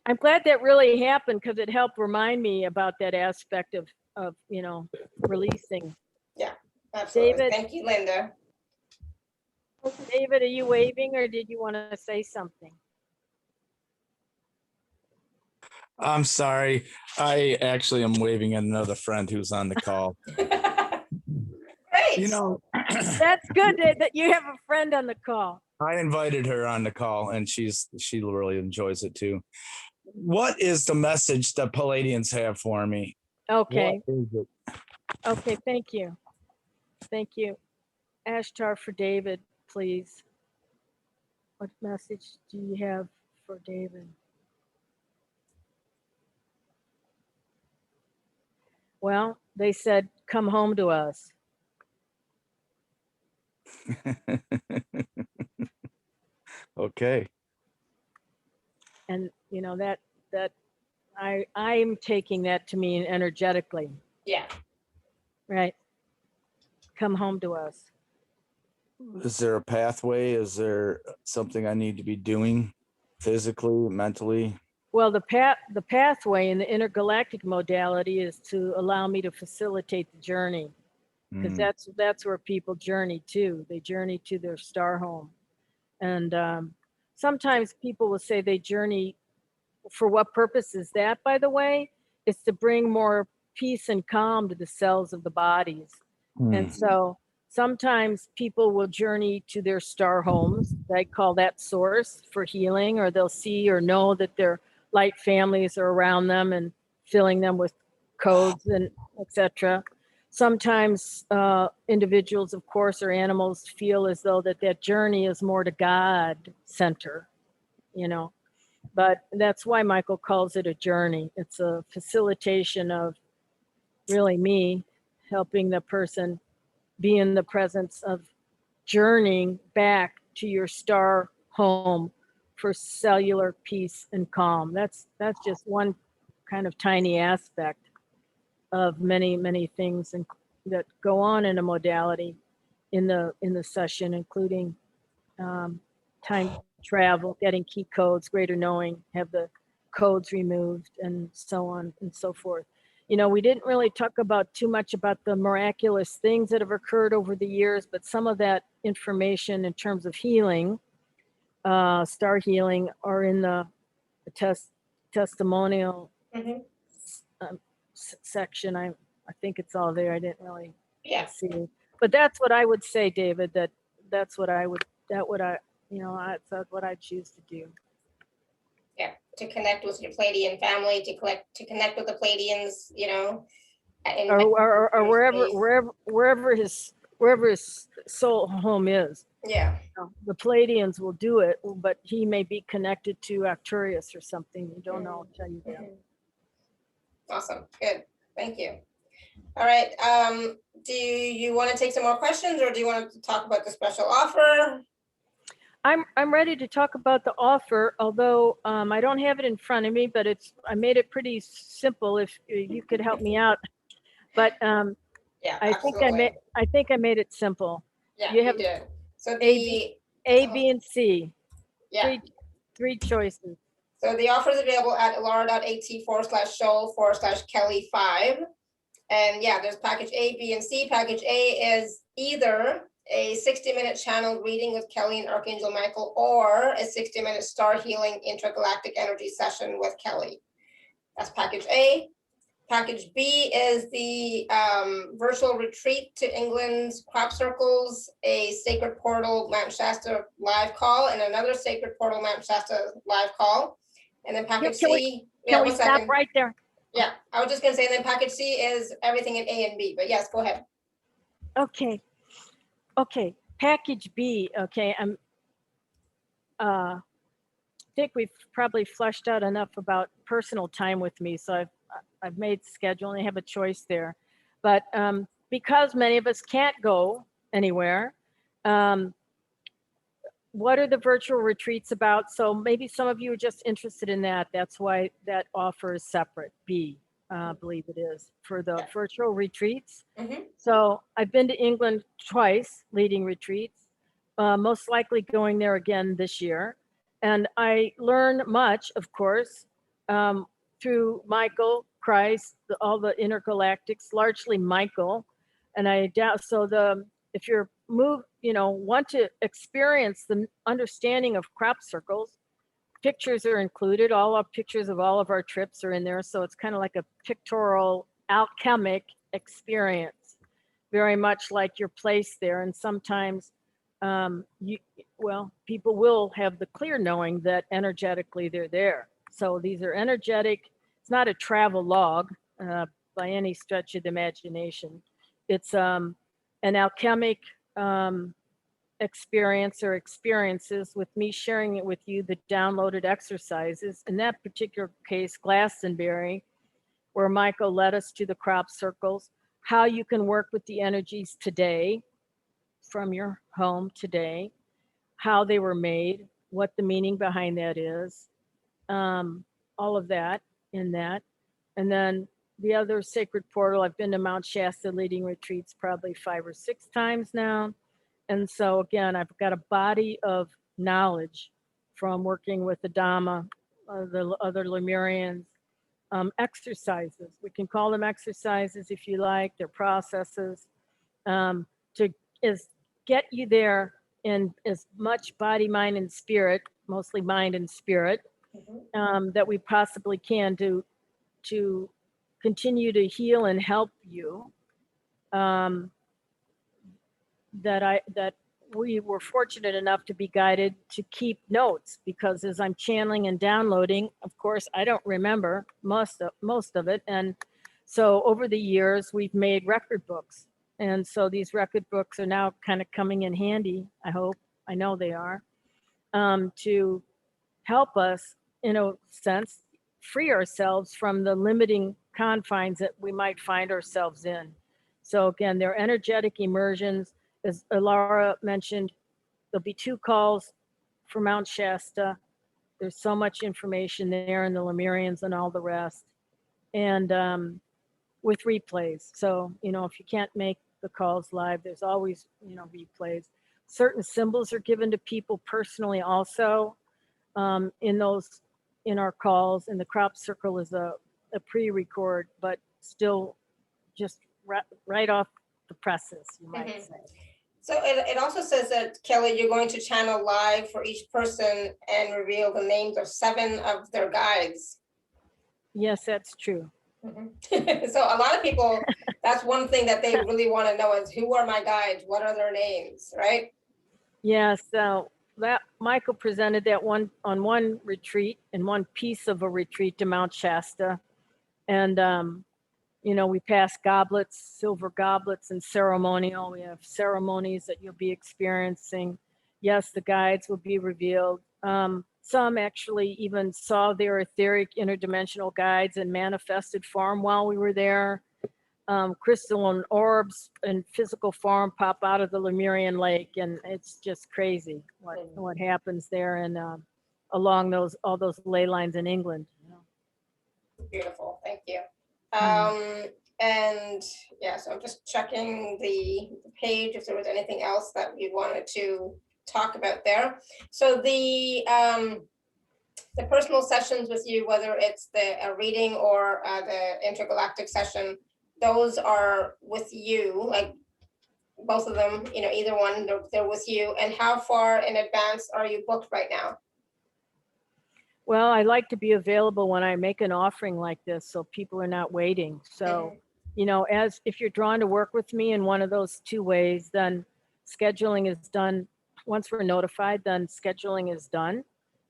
I'm glad that really happened because it helped remind me about that aspect of you know, releasing. Yeah, absolutely. David, thank you, Linda. David, are you waving or did you want to say something? I'm sorry. I actually am waving at another friend who's on the call. Great. You know, that's good that you have a friend on the call. I invited her on the call and she really enjoys it too. What is the message that Pleiadians have for me? Okay. What is it? Okay, thank you. Thank you. Ashtar for David, please. What message do you have for David? Well, they said, come home to us. Okay. And you know, that I'm taking that to mean energetically, Yeah. right? Come home to us. Is there a pathway? Is there something I need to be doing physically, mentally? Well, the pathway in the intergalactic modality is to allow me to facilitate the journey, because that's where people journey to. They journey to their star home, and sometimes people will say they journey. For what purpose is that, by the way? It's to bring more peace and calm to the cells of the bodies. And so sometimes people will journey to their star homes. They call that source for healing, or they'll see or know that their light families are around them and filling them with codes and etc. Sometimes individuals, of course, or animals feel as though that journey is more to God center, you know. But that's why Michael calls it a journey. It's a facilitation of really me helping the person be in the presence of journeying back to your star home for cellular peace and calm. That's just one kind of tiny aspect of many, many things that go on in a modality in the session, including time travel, getting key codes, greater knowing, have the codes removed, and so on and so forth. You know, we didn't really talk about too much about the miraculous things that have occurred over the years, but some of that information in terms of healing, star healing, are in the testimonial section. I think it's all there. I didn't really see, but that's what I would say, David. That's what I would choose to do. Yeah, to connect with your Pleiadian family, to connect with the Pleiadians, you know, or wherever his soul home is. Yeah. The Pleiadians will do it, but he may be connected to Arcturus or something. You don't know. I'll tell you that. Awesome. Good. Thank you. All right. Do you want to take some more questions, or do you want to talk about the special offer? I'm ready to talk about the offer, although I don't have it in front of me, but I made it pretty simple. If you could help me out, but yeah, I think I made it simple. Yeah, you did. So A, B, and C. Yeah. Three choices. So the offer is available at elara.at/show/Kelly5. And yeah, there's package A, B, and C. Package A is either a 60-minute channel reading with Kelly and Archangel Michael, or a 60-minute Star Healing Intergalactic Energy session with Kelly. That's package A. Package B is the virtual retreat to England's crop circles, a Sacred Portal Mount Shasta live call, and another Sacred Portal Mount Shasta live call. And then package C. Can we stop right there? Yeah, I was just gonna say, and then package C is everything in A and B, but yes, go ahead. Okay, package B, okay, I think we've probably fleshed out enough about personal time with me, so I've made schedule and I have a choice there. But because many of us can't go anywhere, what are the virtual retreats about? So maybe some of you are just interested in that. That's why that offer is separate, B, I believe it is, for the virtual retreats. So I've been to England twice, leading retreats, most likely going there again this year. And I learn much, of course, through Michael, Christ, all the intergalactics, largely Michael. And I doubt, if you're want to experience the understanding of crop circles, pictures are included. All our pictures of all of our trips are in there. So it's kind of like a pictorial alchemic experience, very much like your place there. And sometimes people will have the clear knowing that energetically they're there. So these are energetic. It's not a travel log by any stretch of the imagination. It's an alchemic experience or experiences with me sharing it with you, the downloaded exercises. In that particular case, Glastonbury, where Michael led us to the crop circles, how you can work with the energies today, from your home today, how they were made, what the meaning behind that is. all of that in that. And then the other sacred portal, I've been to Mount Shasta leading retreats probably 5 or 6 times now. And so again, I've got a body of knowledge from working with the Dhamma, the other Lemurians, exercises. We can call them exercises if you like, they're processes, to get you there in as much body, mind, and spirit, mostly mind and spirit, that we possibly can to continue to heal and help you. That we were fortunate enough to be guided to keep notes, because as I'm channeling and downloading, of course, I don't remember most of it. And so over the years, we've made record books. And so these record books are now kind of coming in handy, I hope, I know they are, to help us, in a sense, free ourselves from the limiting confines that we might find ourselves in. So again, they're energetic immersions. As Laura mentioned, there'll be 2 calls for Mount Shasta. There's so much information there, and the Lemurians and all the rest. And with replays. So, if you can't make the calls live, there's always, replays. Certain symbols are given to people personally also in our calls. And the crop circle is a pre-record, but still just right off the presses, you might say. So it also says that, Kelly, you're going to channel live for each person and reveal the names of 7 of their guides. Yes, that's true. So a lot of people, that's one thing that they really want to know is, who are my guides? What are their names, right? Yeah, so that Michael presented that on one retreat, in one piece of a retreat to Mount Shasta. And we pass goblets, silver goblets, and ceremonial. We have ceremonies that you'll be experiencing. Yes, the guides will be revealed. Some actually even saw their etheric interdimensional guides in manifested form while we were there. Crystalline orbs in physical form pop out of the Lemurian lake, and it's just crazy what happens there and along all those ley lines in England. Beautiful, thank you. And yeah, so I'm just checking the page if there was anything else that we wanted to talk about there. So the personal sessions with you, whether it's a reading or the intergalactic session, those are with you, like both of them, either one, they're with you. And how far in advance are you booked right now? Well, I like to be available when I make an offering like this, so people are not waiting. So, as if you're drawn to work with me in one of those 2 ways, then scheduling is done. Once we're notified, then scheduling is done.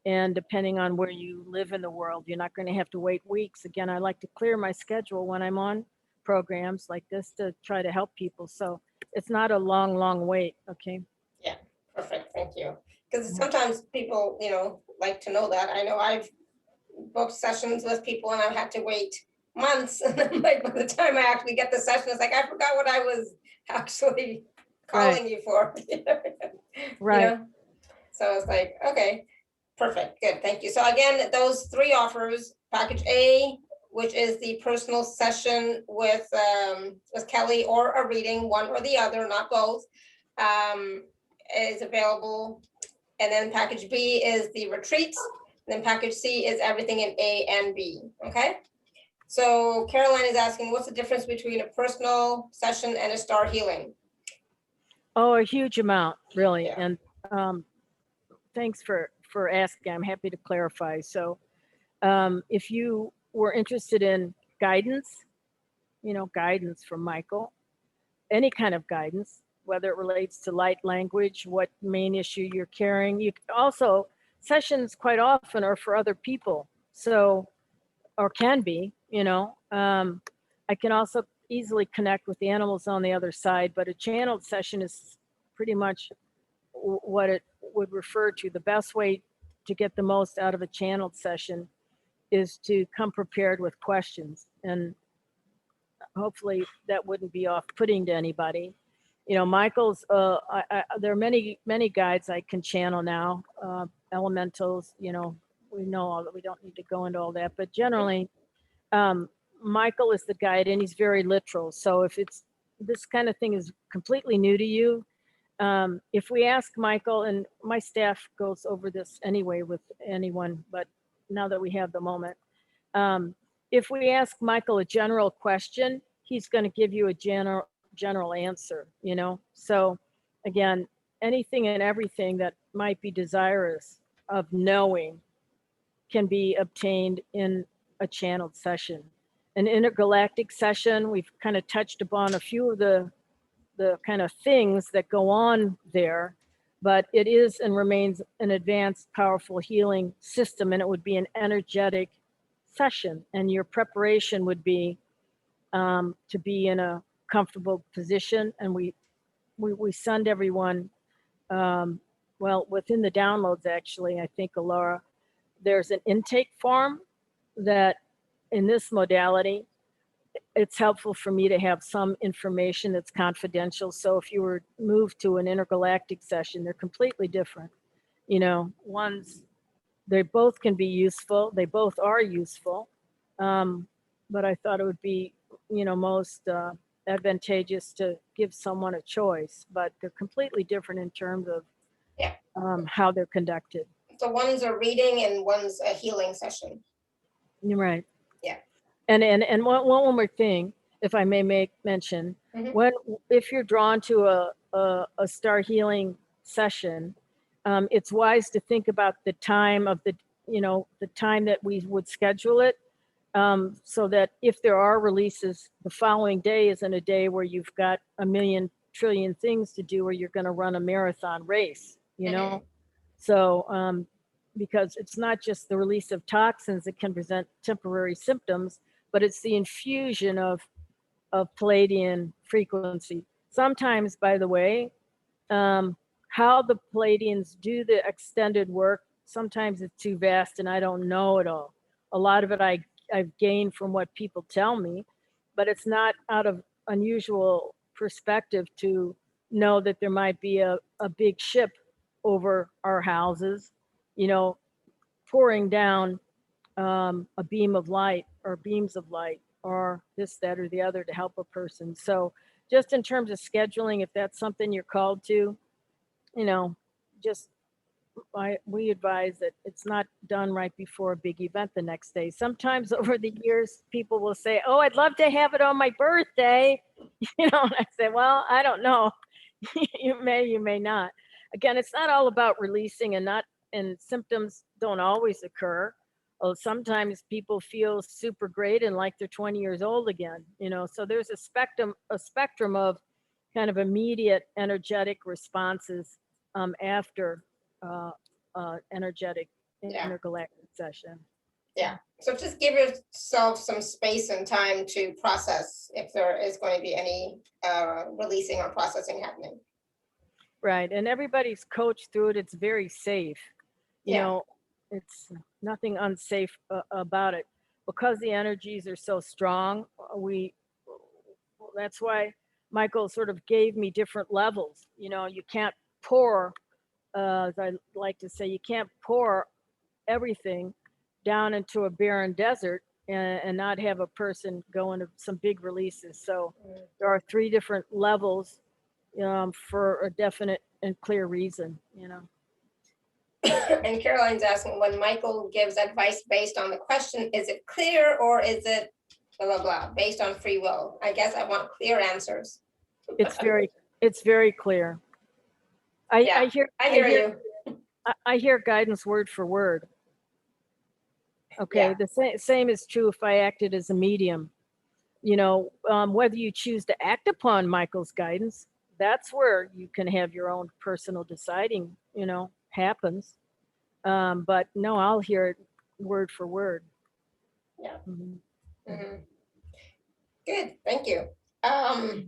And depending on where you live in the world, you're not going to have to wait weeks. Again, I like to clear my schedule when I'm on programs like this to try to help people. So it's not a long wait. Okay. Yeah, perfect. Thank you. Because sometimes people, like to know that. I know I've booked sessions with people and I've had to wait months. And then, like, by the time I actually get the session, it's like, I forgot what I was actually calling you for. Right. So it's like, okay, perfect. Good. Thank you. So again, those 3 offers, package A, which is the personal session with Kelly, or a reading, one or the other, not both, is available. And then package B is the retreats. And then package C is everything in A and B. Okay. So Caroline is asking, what's the difference between a personal session and a star healing? Oh, a huge amount, really. Yeah. And thanks for asking. I'm happy to clarify. So if you were interested in guidance, guidance from Michael, any kind of guidance, whether it relates to light language, what main issue you're carrying. You also, sessions quite often are for other people. So, or can be, I can also easily connect with the animals on the other side, but a channeled session is pretty much what it would refer to. The best way to get the most out of a channeled session is to come prepared with questions. And hopefully that wouldn't be off-putting to anybody. Michael's, there are many guides I can channel now, elementals, we know all that. We don't need to go into all that, but generally, Michael is the guide, and he's very literal. So if it's this kind of thing is completely new to you, if we ask Michael, and my staff goes over this anyway with anyone, but now that we have the moment, if we ask Michael a general question, he's going to give you a general answer, you know? So again, anything and everything that might be desirous of knowing can be obtained in a channeled session. An intergalactic session, we've kind of touched upon a few of the kind of things that go on there, but it is and remains an advanced, powerful healing system, and it would be an energetic session, and your preparation would be to be in a comfortable position. And we send everyone, well, within the downloads, actually, I think, Laura, there's an intake form that in this modality, it's helpful for me to have some information that's confidential. So if you were moved to an intergalactic session, they're completely different. You know, they both can be useful. They both are useful. But I thought it would be, you know, most advantageous to give someone a choice, but they're completely different in terms of how they're conducted. So one's a reading and one's a healing session. You're right. Yeah. And one more thing, if I may make mention, if you're drawn to a star healing session, it's wise to think about the time of the time that we would schedule it, so that if there are releases, the following day isn't a day where you've got a million trillion things to do, or you're going to run a marathon race, you know? So, because it's not just the release of toxins that can present temporary symptoms, but it's the infusion of Pleiadian frequency. Sometimes, by the way, how the Pleiadians do the extended work, sometimes it's too vast and I don't know it all. A lot of it I've gained from what people tell me, but it's not out of unusual perspective to know that there might be a big ship over our houses, you know, pouring down a beam of light or beams of light or this, that, or the other to help a person. So just in terms of scheduling, if that's something you're called to, you know, just we advise that it's not done right before a big event the next day. Sometimes over the years, people will say, oh, I'd love to have it on my birthday. You know, and I say, well, I don't know. You may not. Again, it's not all about releasing, and symptoms don't always occur. Sometimes people feel super great and like they're 20 years old again, you know, so there's a spectrum of kind of immediate energetic responses after energetic intergalactic session. Yeah. So just give yourself some space and time to process if there is going to be any releasing or processing happening. Right. And everybody's coached through it. It's very safe. You know, it's nothing unsafe about it. Because the energies are so strong, that's why Michael sort of gave me different levels. You know, you can't pour, as I like to say, you can't pour everything down into a barren desert and not have a person go into some big releases. So there are 3 different levels for a definite and clear reason, you know. And Caroline's asking, when Michael gives advice based on the question, is it clear or is it blah, blah, blah, based on free will? I guess I want clear answers. It's very clear. I hear guidance word for word. Okay, the same is true if I acted as a medium. You know, whether you choose to act upon Michael's guidance, that's where you can have your own personal deciding, you know, happens. But no, I'll hear it word for word. Yeah. Good, thank you. I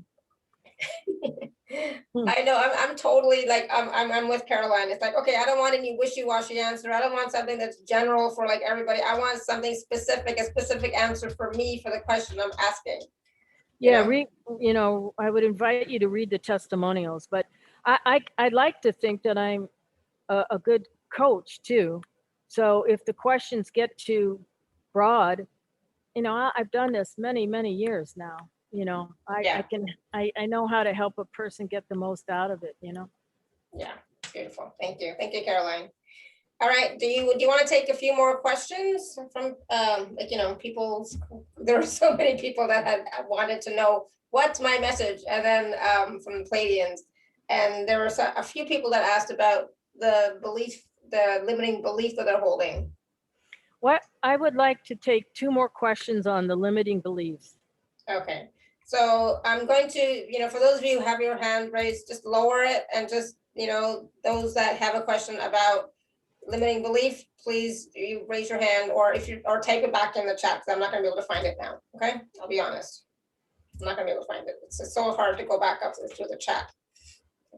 know I'm totally like I'm with Caroline. It's like, okay, I don't want any wishy-washy answer. I don't want something that's general for like everybody. I want something specific, a specific answer for me for the question I'm asking. Yeah, you know, I would invite you to read the testimonials, but I'd like to think that I'm a good coach too. So if the questions get too broad, you know, I've done this many, many years now. You know, I know how to help a person get the most out of it, you know? Yeah, beautiful. Thank you. Thank you, Caroline. All right, do you want to take a few more questions from, like, you know, there are so many people that had wanted to know what's my message, and then from Pleiadians, and there were a few people that asked about the limiting belief that they're holding. What I would like to take 2 more questions on the limiting beliefs. Okay, so I'm going to, you know, for those of you who have your hand raised, just lower it, and just, you know, those that have a question about limiting belief, please you raise your hand, or type it back in the chat, because I'm not going to be able to find it now. Okay, I'll be honest, I'm not going to be able to find it. It's so hard to go back up through the chat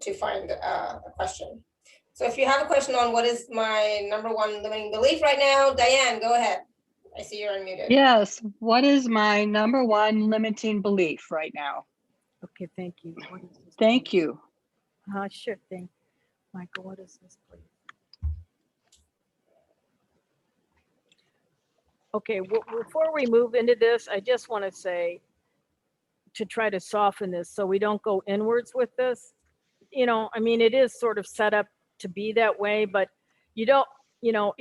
to find a question. So if you have a question on what is my #1 limiting belief right now, Diane, go ahead. I see you're unmuted. Yes. What is my #1 limiting belief right now? Okay, thank you. What is this, Thank please? you. Sure thing. Michael, what is this, please? Okay, before we move into this, I just want to say, to try to soften this so we don't go inwards with this. You know, I mean, it is sort of set up to be that way, but you don't, you know,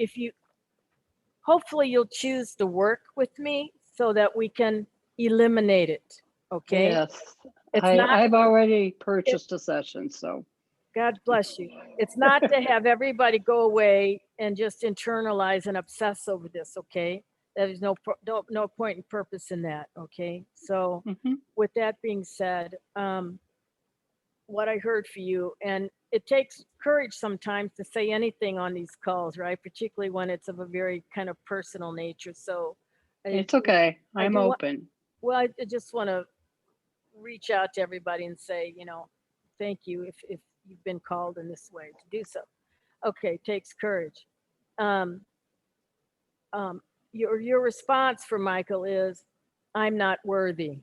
hopefully you'll choose to work with me so that we can eliminate it, okay? Yes. It's not, I've already purchased a session, so. God bless you. It's not to have everybody go away and just internalize and obsess over this, okay? There's no point and purpose in that, okay? So with that being said, what I heard for you, and it takes courage sometimes to say anything on these calls, right? Particularly when it's of a very kind of personal nature. So It's okay. I'm open. Well, I just want to reach out to everybody and say, you know, thank you if you've been called in this way to do so. Okay, takes courage. Your response for Michael is, I'm not worthy.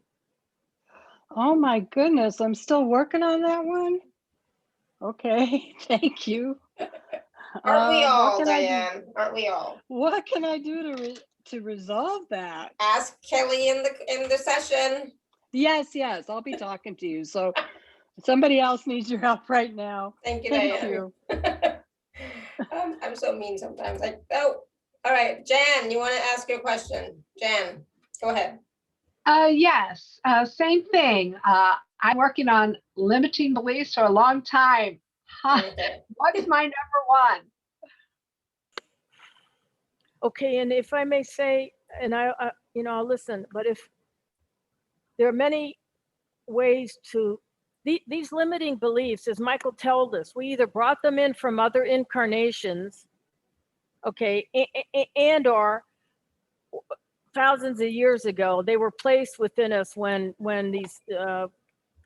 Oh my goodness, I'm still working on that one. Okay, thank you. Aren't we all, Diane? Aren't we all? What can I do to resolve that? Ask Kelly in the session. Yes, I'll be talking to you. So somebody else needs your help right now. Thank you, Diane. Thank you. I'm so mean sometimes. Like, oh, all right, Jan, you want to ask your question? Jan, go ahead. Yes, same thing. I'm working on limiting beliefs for a long time. Okay. What is my #1? Okay, and if I may say, and I you know, I'll listen, but if there are many ways to, these limiting beliefs, as Michael told us, we either brought them in from other incarnations, okay, and or thousands of years ago, they were placed within us when these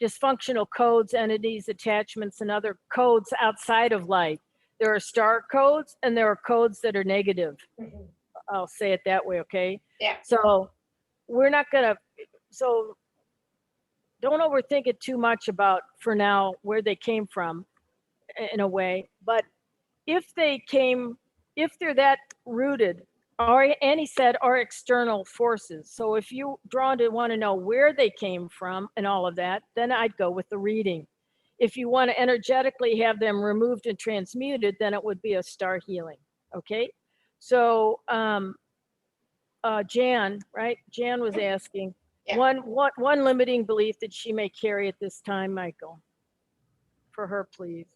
dysfunctional codes, entities, attachments, and other codes outside of light. There are star codes and there are codes that are negative. I'll say it that way, okay? Yeah. So we're not gonna, so don't overthink it too much about, for now, where they came from in a way. But if they're that rooted, and he said, are external forces. So if you drawn to want to know where they came from and all of that, then I'd go with the reading. If you want to energetically have them removed and transmuted, then it would be a star healing. Okay. So Jan, right? Jan was asking, Yeah. one limiting belief that she may carry at this time, Michael, for her, please.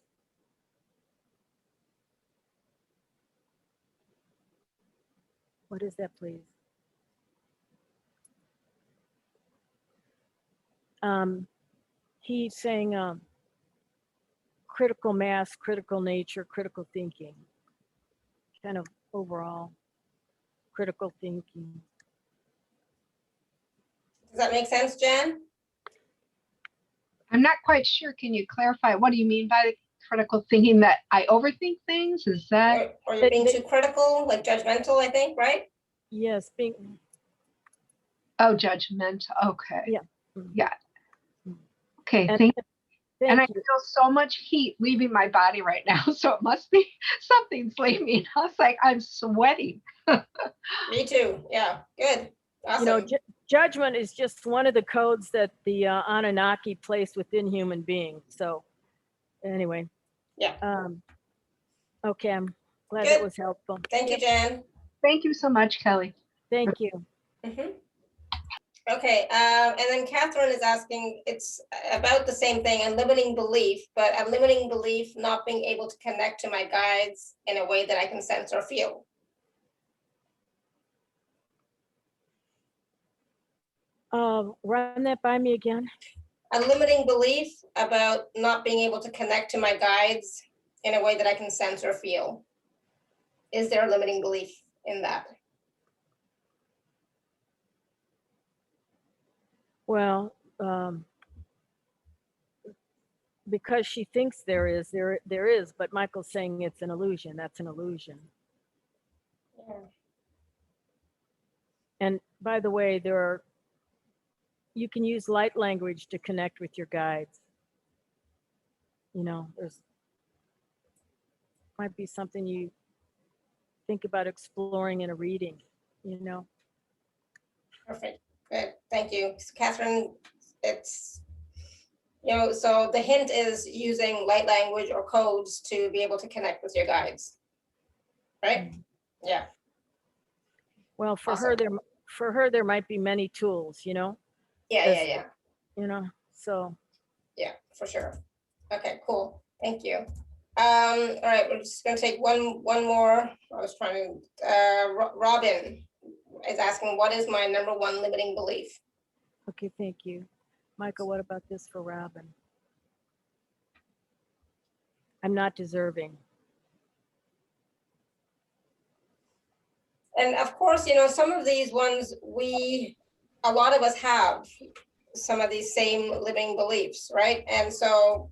What is that, please? He's saying critical mass, critical nature, critical thinking, kind of overall critical thinking. Does that make sense, Jan? I'm not quite sure. Can you clarify? What do you mean by critical thinking? That I overthink things? Is that? Or you're being too critical, like judgmental, I think, right? Yes, being. Oh, judgmental. Okay. Yeah. Yeah. Okay. And, thank And I Thank you. feel so much heat leaving my body right now. So it must be something's leaving. I was like, I'm sweating. Me too. Yeah, good. You know, Awesome. judgment is just one of the codes that the Anunnaki place within human beings. So anyway. Yeah. Okay, I'm glad Good. that was helpful. Thank you, Jan. Thank you so much, Kelly. Thank you. Mhm. Okay, and then Catherine is asking, it's about the same thing, a limiting belief, but a limiting belief not being able to connect to my guides in a way that I can sense or feel. Run that by me again. A limiting belief about not being able to connect to my guides in a way that I can sense or feel. Is there a limiting belief in that? Well, because she thinks there is, but Michael's saying it's an illusion. That's an illusion. Yeah. And by the way, you can use light language to connect with your guides. You know, might be something you think about exploring in a reading, you know. Perfect. Good. Thank you. Catherine, it's, you know, so the hint is using light language or codes to be able to connect with your guides. Right? Yeah. Well, for Awesome. her there might be many tools, you know. Yeah. You know, so. Yeah, for sure. Okay, cool. Thank you. All right, we're just gonna take one more. I was trying to, Robin is asking, what is my #1 limiting belief? Okay, thank you. Michael, what about this for Robin? I'm not deserving. And of course, you know, some of these ones, a lot of us have some of these same limiting beliefs, right? And so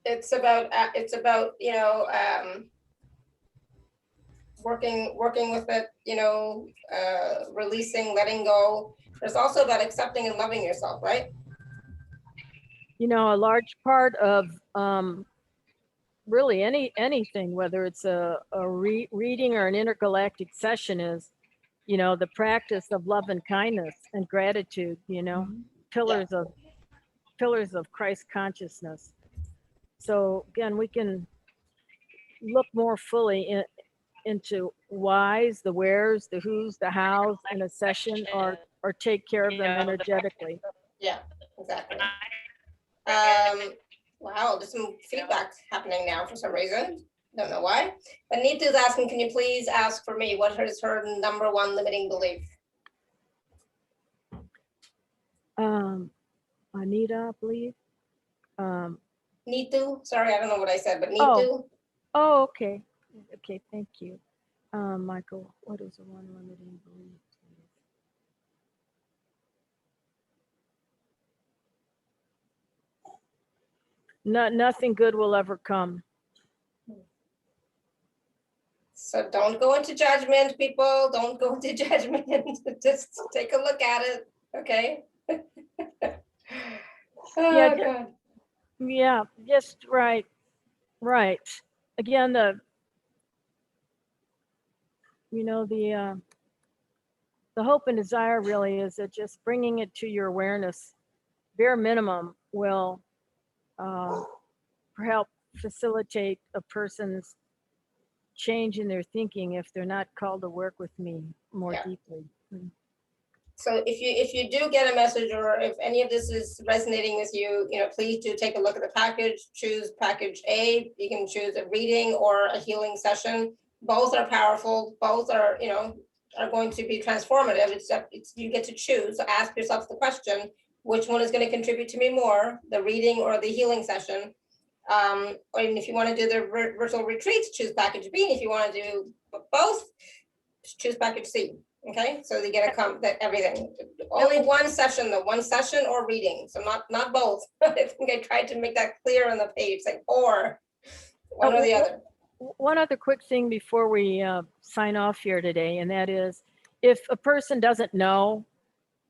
it's about, you know, working with it, you know, releasing, letting go. There's also about accepting and loving yourself, right? You know, a large part of really anything, whether it's a reading or an intergalactic session, is, you know, the practice of love and kindness and gratitude, you know, pillars of Christ consciousness. So again, we can look more fully into whys, the wheres, the whos, the hows in a session, or take care of them energetically. Yeah, exactly. Wow, there's some feedback happening now for some reason. Don't know why. But Neeta's asking, can you please ask for me, what is her #1 limiting belief? Anita, I believe. Neetu, sorry, I don't know what I said, but Neetu. Oh, okay. Okay, thank you. Michael, what is the one limiting belief? Nothing good will ever come. So don't go into judgment, people. Don't go into judgment. Just take a look at it, okay? Yeah, God. Yeah, just right. Again, the hope and desire really is that just bringing it to your awareness, bare minimum, will help facilitate a person's change in their thinking if they're not called to work with me more deeply. So if you do get a message, or if any of this is resonating with you, you know, please do take a look at the package, choose package A. You can choose a reading or a healing session. Both are powerful, both are, you know, are going to be transformative. It's you get to choose. So ask yourself the question, which one is going to contribute to me more, the reading or the healing session? Or even if you want to do the virtual retreats, choose package B. If you want to do both, choose package C. Okay, so they get everything. Only one session though, one session or reading. So not both. I think I tried to make that clear on the page, like or one or the other. One other quick thing before we sign off here today, and that is, if a person doesn't know,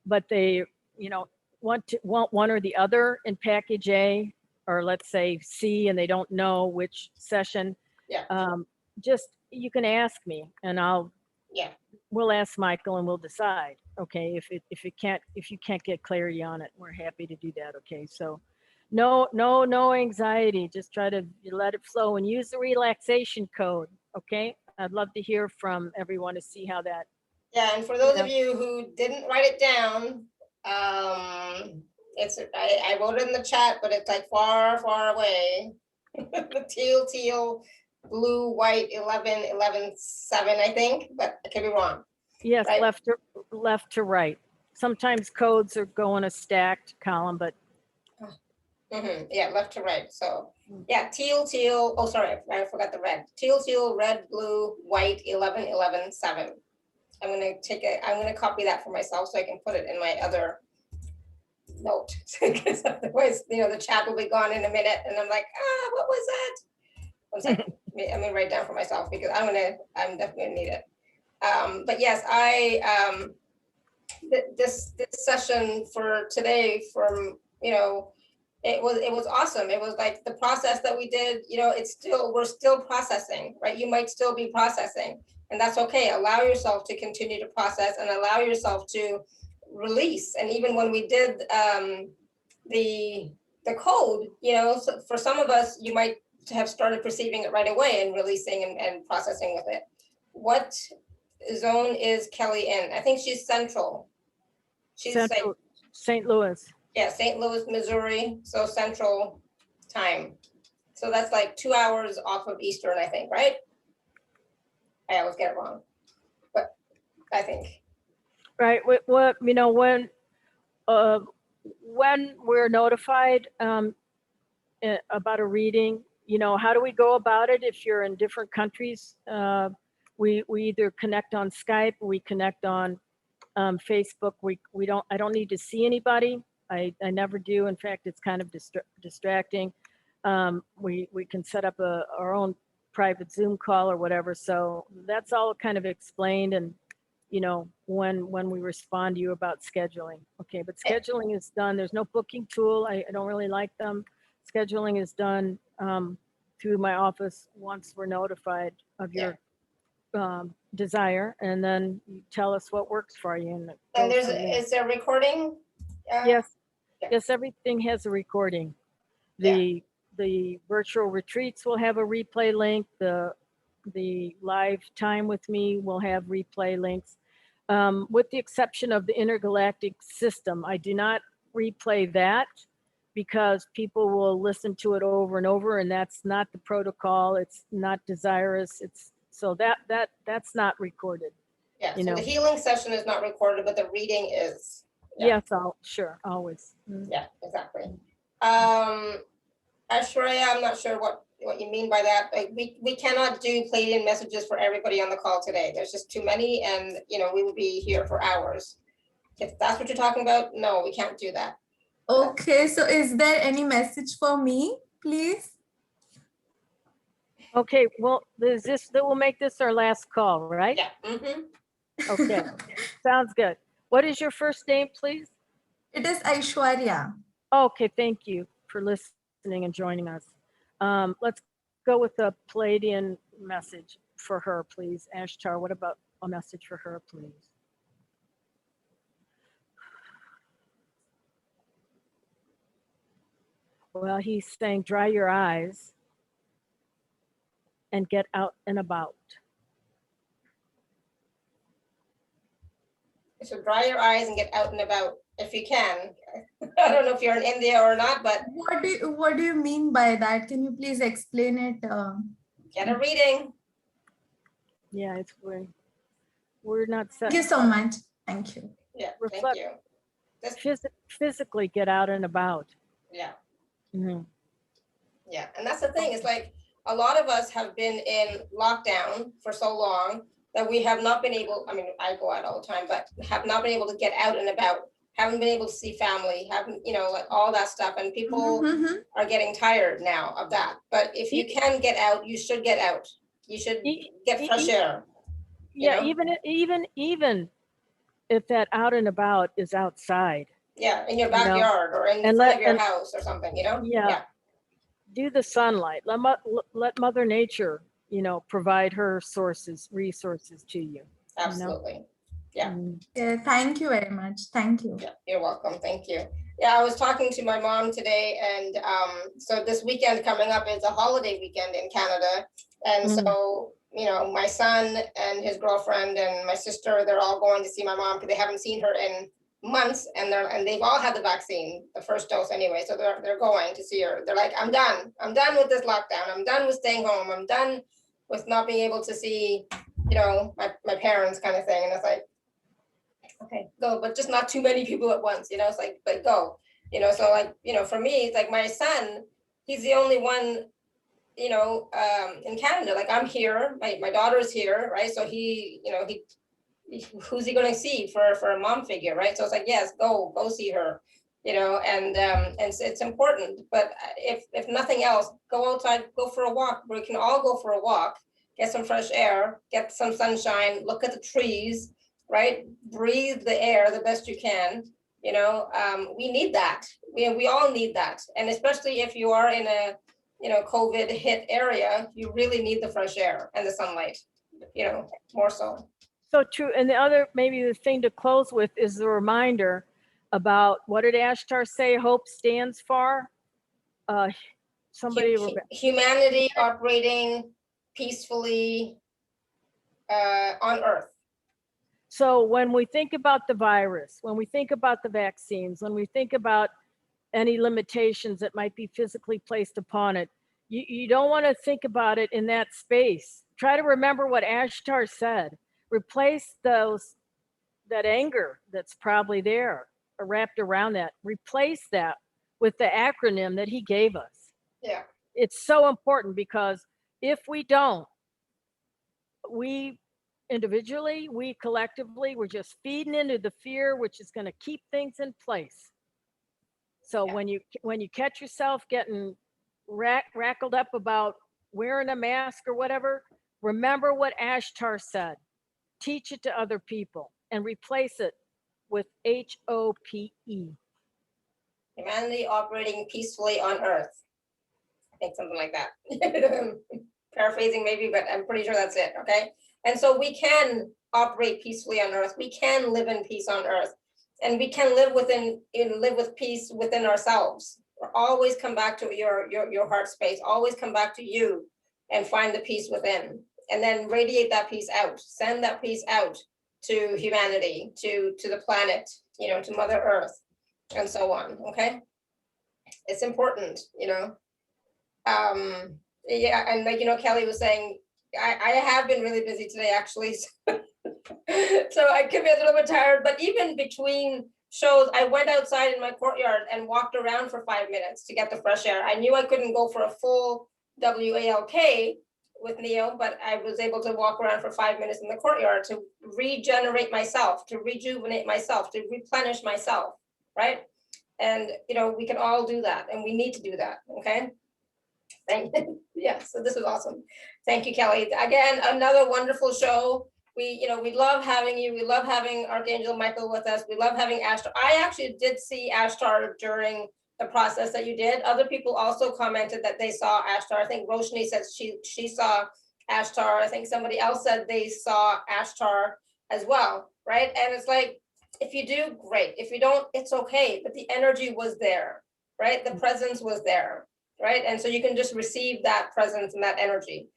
but they, you know, want one or the other in package A, or let's say C, and they don't know which session, just, you can ask me and we'll ask Michael and we'll decide. Okay, if you can't get clarity on it, we're happy to do that. Okay, so no anxiety. Just try to let it flow and use the relaxation code. Okay, I'd love to hear from everyone to see how that. Yeah, and for those of you who didn't write it down, I wrote it in the chat, but it's like far away. The teal, blue, white, 11, 11, 7, I think, but I could be wrong. Yes, right? left to right. Sometimes codes are going a stacked column, but yeah, left to right. So yeah, teal. Oh, sorry, I forgot the red. Teal, red, blue, white, 11, 11, 7. I'm gonna copy that for myself so I can put it in my other note. Because otherwise, the chat will be gone in a minute, and I'm like, what was that? 1 second. I'm gonna write down for myself because I'm definitely gonna need it. But yes, this session for today, it was awesome. It was like the process that we did. We're still processing, right? You might still be processing, and that's okay. Allow yourself to continue to process and allow yourself to release. And even when we did the code, so for some of us, you might have started perceiving it right away and releasing and processing with it. What zone is Kelly in? I think she's central. She's St. Louis. Yeah, St. Louis, Missouri, so central time. So that's like 2 hours off of Eastern, I think, right? I always get it wrong, but I think. Right. When we're notified about a reading, how do we go about it? If you're in different countries, we either connect on Skype, we connect on Facebook. I don't need to see anybody. I never do. In fact, it's kind of distracting. We can set up our own private Zoom call or whatever. So that's all kind of explained, and when we respond to you about scheduling. Okay, but scheduling is done. There's no booking tool. I don't really like them. Scheduling is done through my office once we're notified of your desire, and then you tell us what works for you. And is there recording? Yes, everything has a recording. The virtual retreats will have a replay link. The live time with me will have replay links. With the exception of the intergalactic system, I do not replay that because people will listen to it over and over, and that's not the protocol. It's not desirous. So that's not recorded. Yeah, so the healing session is not recorded, but the reading is. Yeah. Yes, sure, always. Yeah, exactly. Ashwarya, I'm not sure what you mean by that. Like, we cannot do Pleiadian messages for everybody on the call today. There's just too many, and we would be here for hours. If that's what you're talking about, no, we can't do that. Okay, so is there any message for me, please? Okay, well, we'll make this our last call, right? Yeah. Mm-hmm. Okay, sounds good. What is your first name, please? It is Aishwarya. Okay, thank you for listening and joining us. Let's go with the Pleiadian message for her, please. Ashtar, what about a message for her, please? Well, he's saying, dry your eyes and get out and about. So dry your eyes and get out and about if you can. I don't know if you're in India or not, but what do you mean by that? Can you please explain it? Get a reading. Yeah, we're not set. Thank you so much. Thank you. Yeah, Reflect, thank you. Physically get out and about. Yeah. Mm-hmm. Yeah, and that's the thing. It's like a lot of us have been in lockdown for so long that we have not been able, I go out all the time, but have not been able to get out and about, haven't been able to see family, haven't, like all that stuff. And people are getting tired now of that. But if you can get out, you should get out. You should get fresh air. Yeah, even if that out and about is outside, Yeah, in your You know, backyard or in and front let- of your and- house or something, you know? Yeah. Do the sunlight. Let Mother Nature, you know, provide her resources to you. Absolutely. Yeah. Yeah, thank you very much. Thank you. Yeah, you're welcome. Thank you. Yeah, I was talking to my mom today, and so this weekend coming up is a holiday weekend in Canada. And so, you know, my son and his girlfriend and my sister, they're all going to see my mom because they haven't seen her in months, and they've all had the vaccine, the first dose anyway. So they're going to see her. They're like, I'm done with this lockdown. I'm done with staying home. I'm done with not being able to see, you know, my parents, kind of thing. And it's like, okay, go, but just not too many people at once, you know. It's like, but go, you know. So like, you know, for me, it's like my son, he's the only one, you know, in Canada. Like I'm here, my daughter's here, right? So he, you know, who's he going to see for a mom figure, right? So it's like, yes, go see her, you know. And it's important. But if nothing else, go outside, go for a walk. We can all go for a walk, get some fresh air, get some sunshine, look at the trees, right? Breathe the air the best you can, you know. We need that. We all need that. And especially if you are in a, you know, COVID hit area, you really need the fresh air and the sunlight, you know, more so. So true. And the other, maybe the thing to close with is the reminder about, what did Ashtar say hope stands for? Humanity operating peacefully on Earth. So when we think about the virus, when we think about the vaccines, when we think about any limitations that might be physically placed upon it, you don't want to think about it in that space. Try to remember what Ashtar said. Replace that anger that's probably there or wrapped around that. Replace that with the acronym that he gave us. Yeah. It's so important, because if we don't, we individually, we collectively, we're just feeding into the fear, which is going to keep things in place. So when you catch yourself getting rackled up about wearing a mask or whatever, remember what Ashtar said. Teach it to other people and replace it with HOPE. Humanity operating peacefully on Earth. I think something like that. Paraphrasing maybe, but I'm pretty sure that's it. Okay. And so we can operate peacefully on Earth. We can live in peace on Earth, and we can live with peace within ourselves. Always come back to your heart space. Always come back to you and find the peace within, and then radiate that peace out. Send that peace out to humanity, to the planet, you know, to Mother Earth, and so on. Okay. It's important, you know. Yeah, and like, you know, Kelly was saying, I have been really busy today, actually. So I could be a little bit tired, but even between shows, I went outside in my courtyard and walked around for 5 minutes to get the fresh air. I knew I couldn't go for a full WALK with Neo, but I was able to walk around for 5 minutes in the courtyard to regenerate myself, to rejuvenate myself, to replenish myself, right? And, you know, we can all do that, and we need to do that, okay? Yeah, so this was awesome. Thank you, Kelly. Again, another wonderful show. We love having you. We love having Archangel Michael with us. We love having Ashtar. I actually did see Ashtar during the process that you did. Other people also commented that they saw Ashtar. I think Roshni said she saw Ashtar. I think somebody else said they saw Ashtar as well, right? And it's like, if you do, great. If you don't, it's okay. But the energy was there, right? The presence was there, right? And so you can just receive that presence and that energy.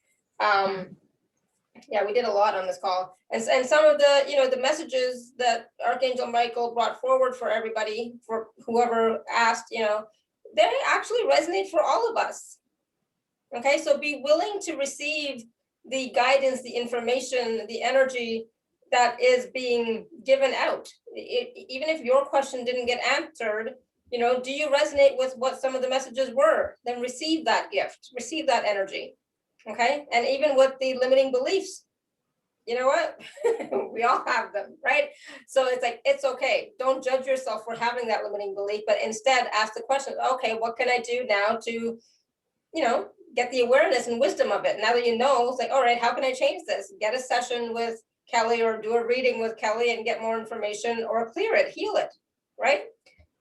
Yeah, we did a lot on this call. And some of the, you know, the messages that Archangel Michael brought forward for everybody, for whoever asked, you know, they actually resonate for all of us. Okay, so be willing to receive the guidance, the information, the energy that is being given out. Even if your question didn't get answered, you know, do you resonate with what some of the messages were? Then receive that gift, receive that energy. Okay, and even with the limiting beliefs, you know what? We all have them, right? So it's like, it's okay. Don't judge yourself for having that limiting belief, but instead ask the question, okay, what can I do now to, you know, get the awareness and wisdom of it? Now that you know, it's like, all right, how can I change this? Get a session with Kelly or do a reading with Kelly and get more information, or clear it, heal it, right?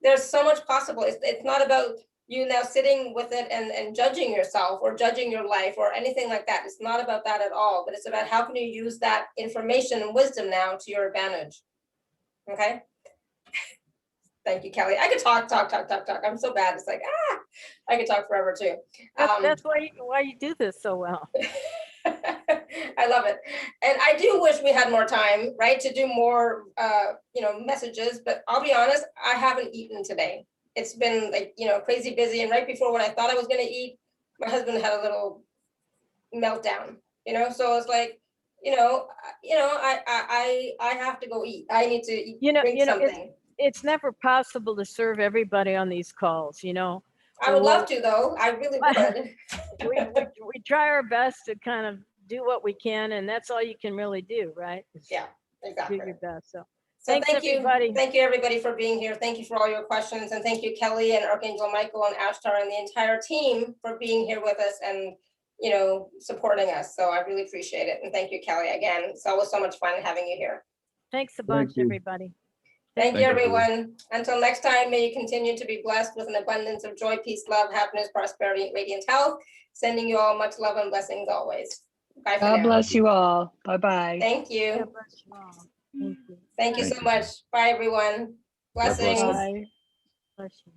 there's so much possible. It's not about you now sitting with it and judging yourself or judging your life or anything like that. It's not about that at all, but it's about how can you use that information and wisdom now to your advantage. Okay. Thank you, Kelly. I could talk. I'm so bad. It's like, I could talk forever too. That's why you do this so well. I love it. And I do wish we had more time, right, to do more, messages, but I'll be honest, I haven't eaten today. It's been like, crazy busy. And right before when I thought I was going to eat, my husband had a little meltdown, so it's like, I have to go eat. I need to eat, drink something. It's never possible to serve everybody on these calls, I would love to, though. I really would. we try our best to kind of do what we can, and that's all you can really do, right? Yeah, exactly. Do your best. So thank you, everybody. Thank you, everybody, for being here. Thank you for all your questions, and thank you, Kelly and Archangel Michael and Ashtar and the entire team for being here with us and supporting us. So I really appreciate it, and thank you, Kelly, again. It's always so much fun having you here. Thanks a bunch, everybody. Thank you, everyone. Until next time, may you continue to be blessed with an abundance of joy, peace, love, happipness, prosperity, and radiant health. Sending you all much love and blessings always. Bye for now. God bless you all. Bye-bye. Thank you. God bless you all. Thank you. Thank you so much. Bye, everyone. Blessings. Bye. Bless you.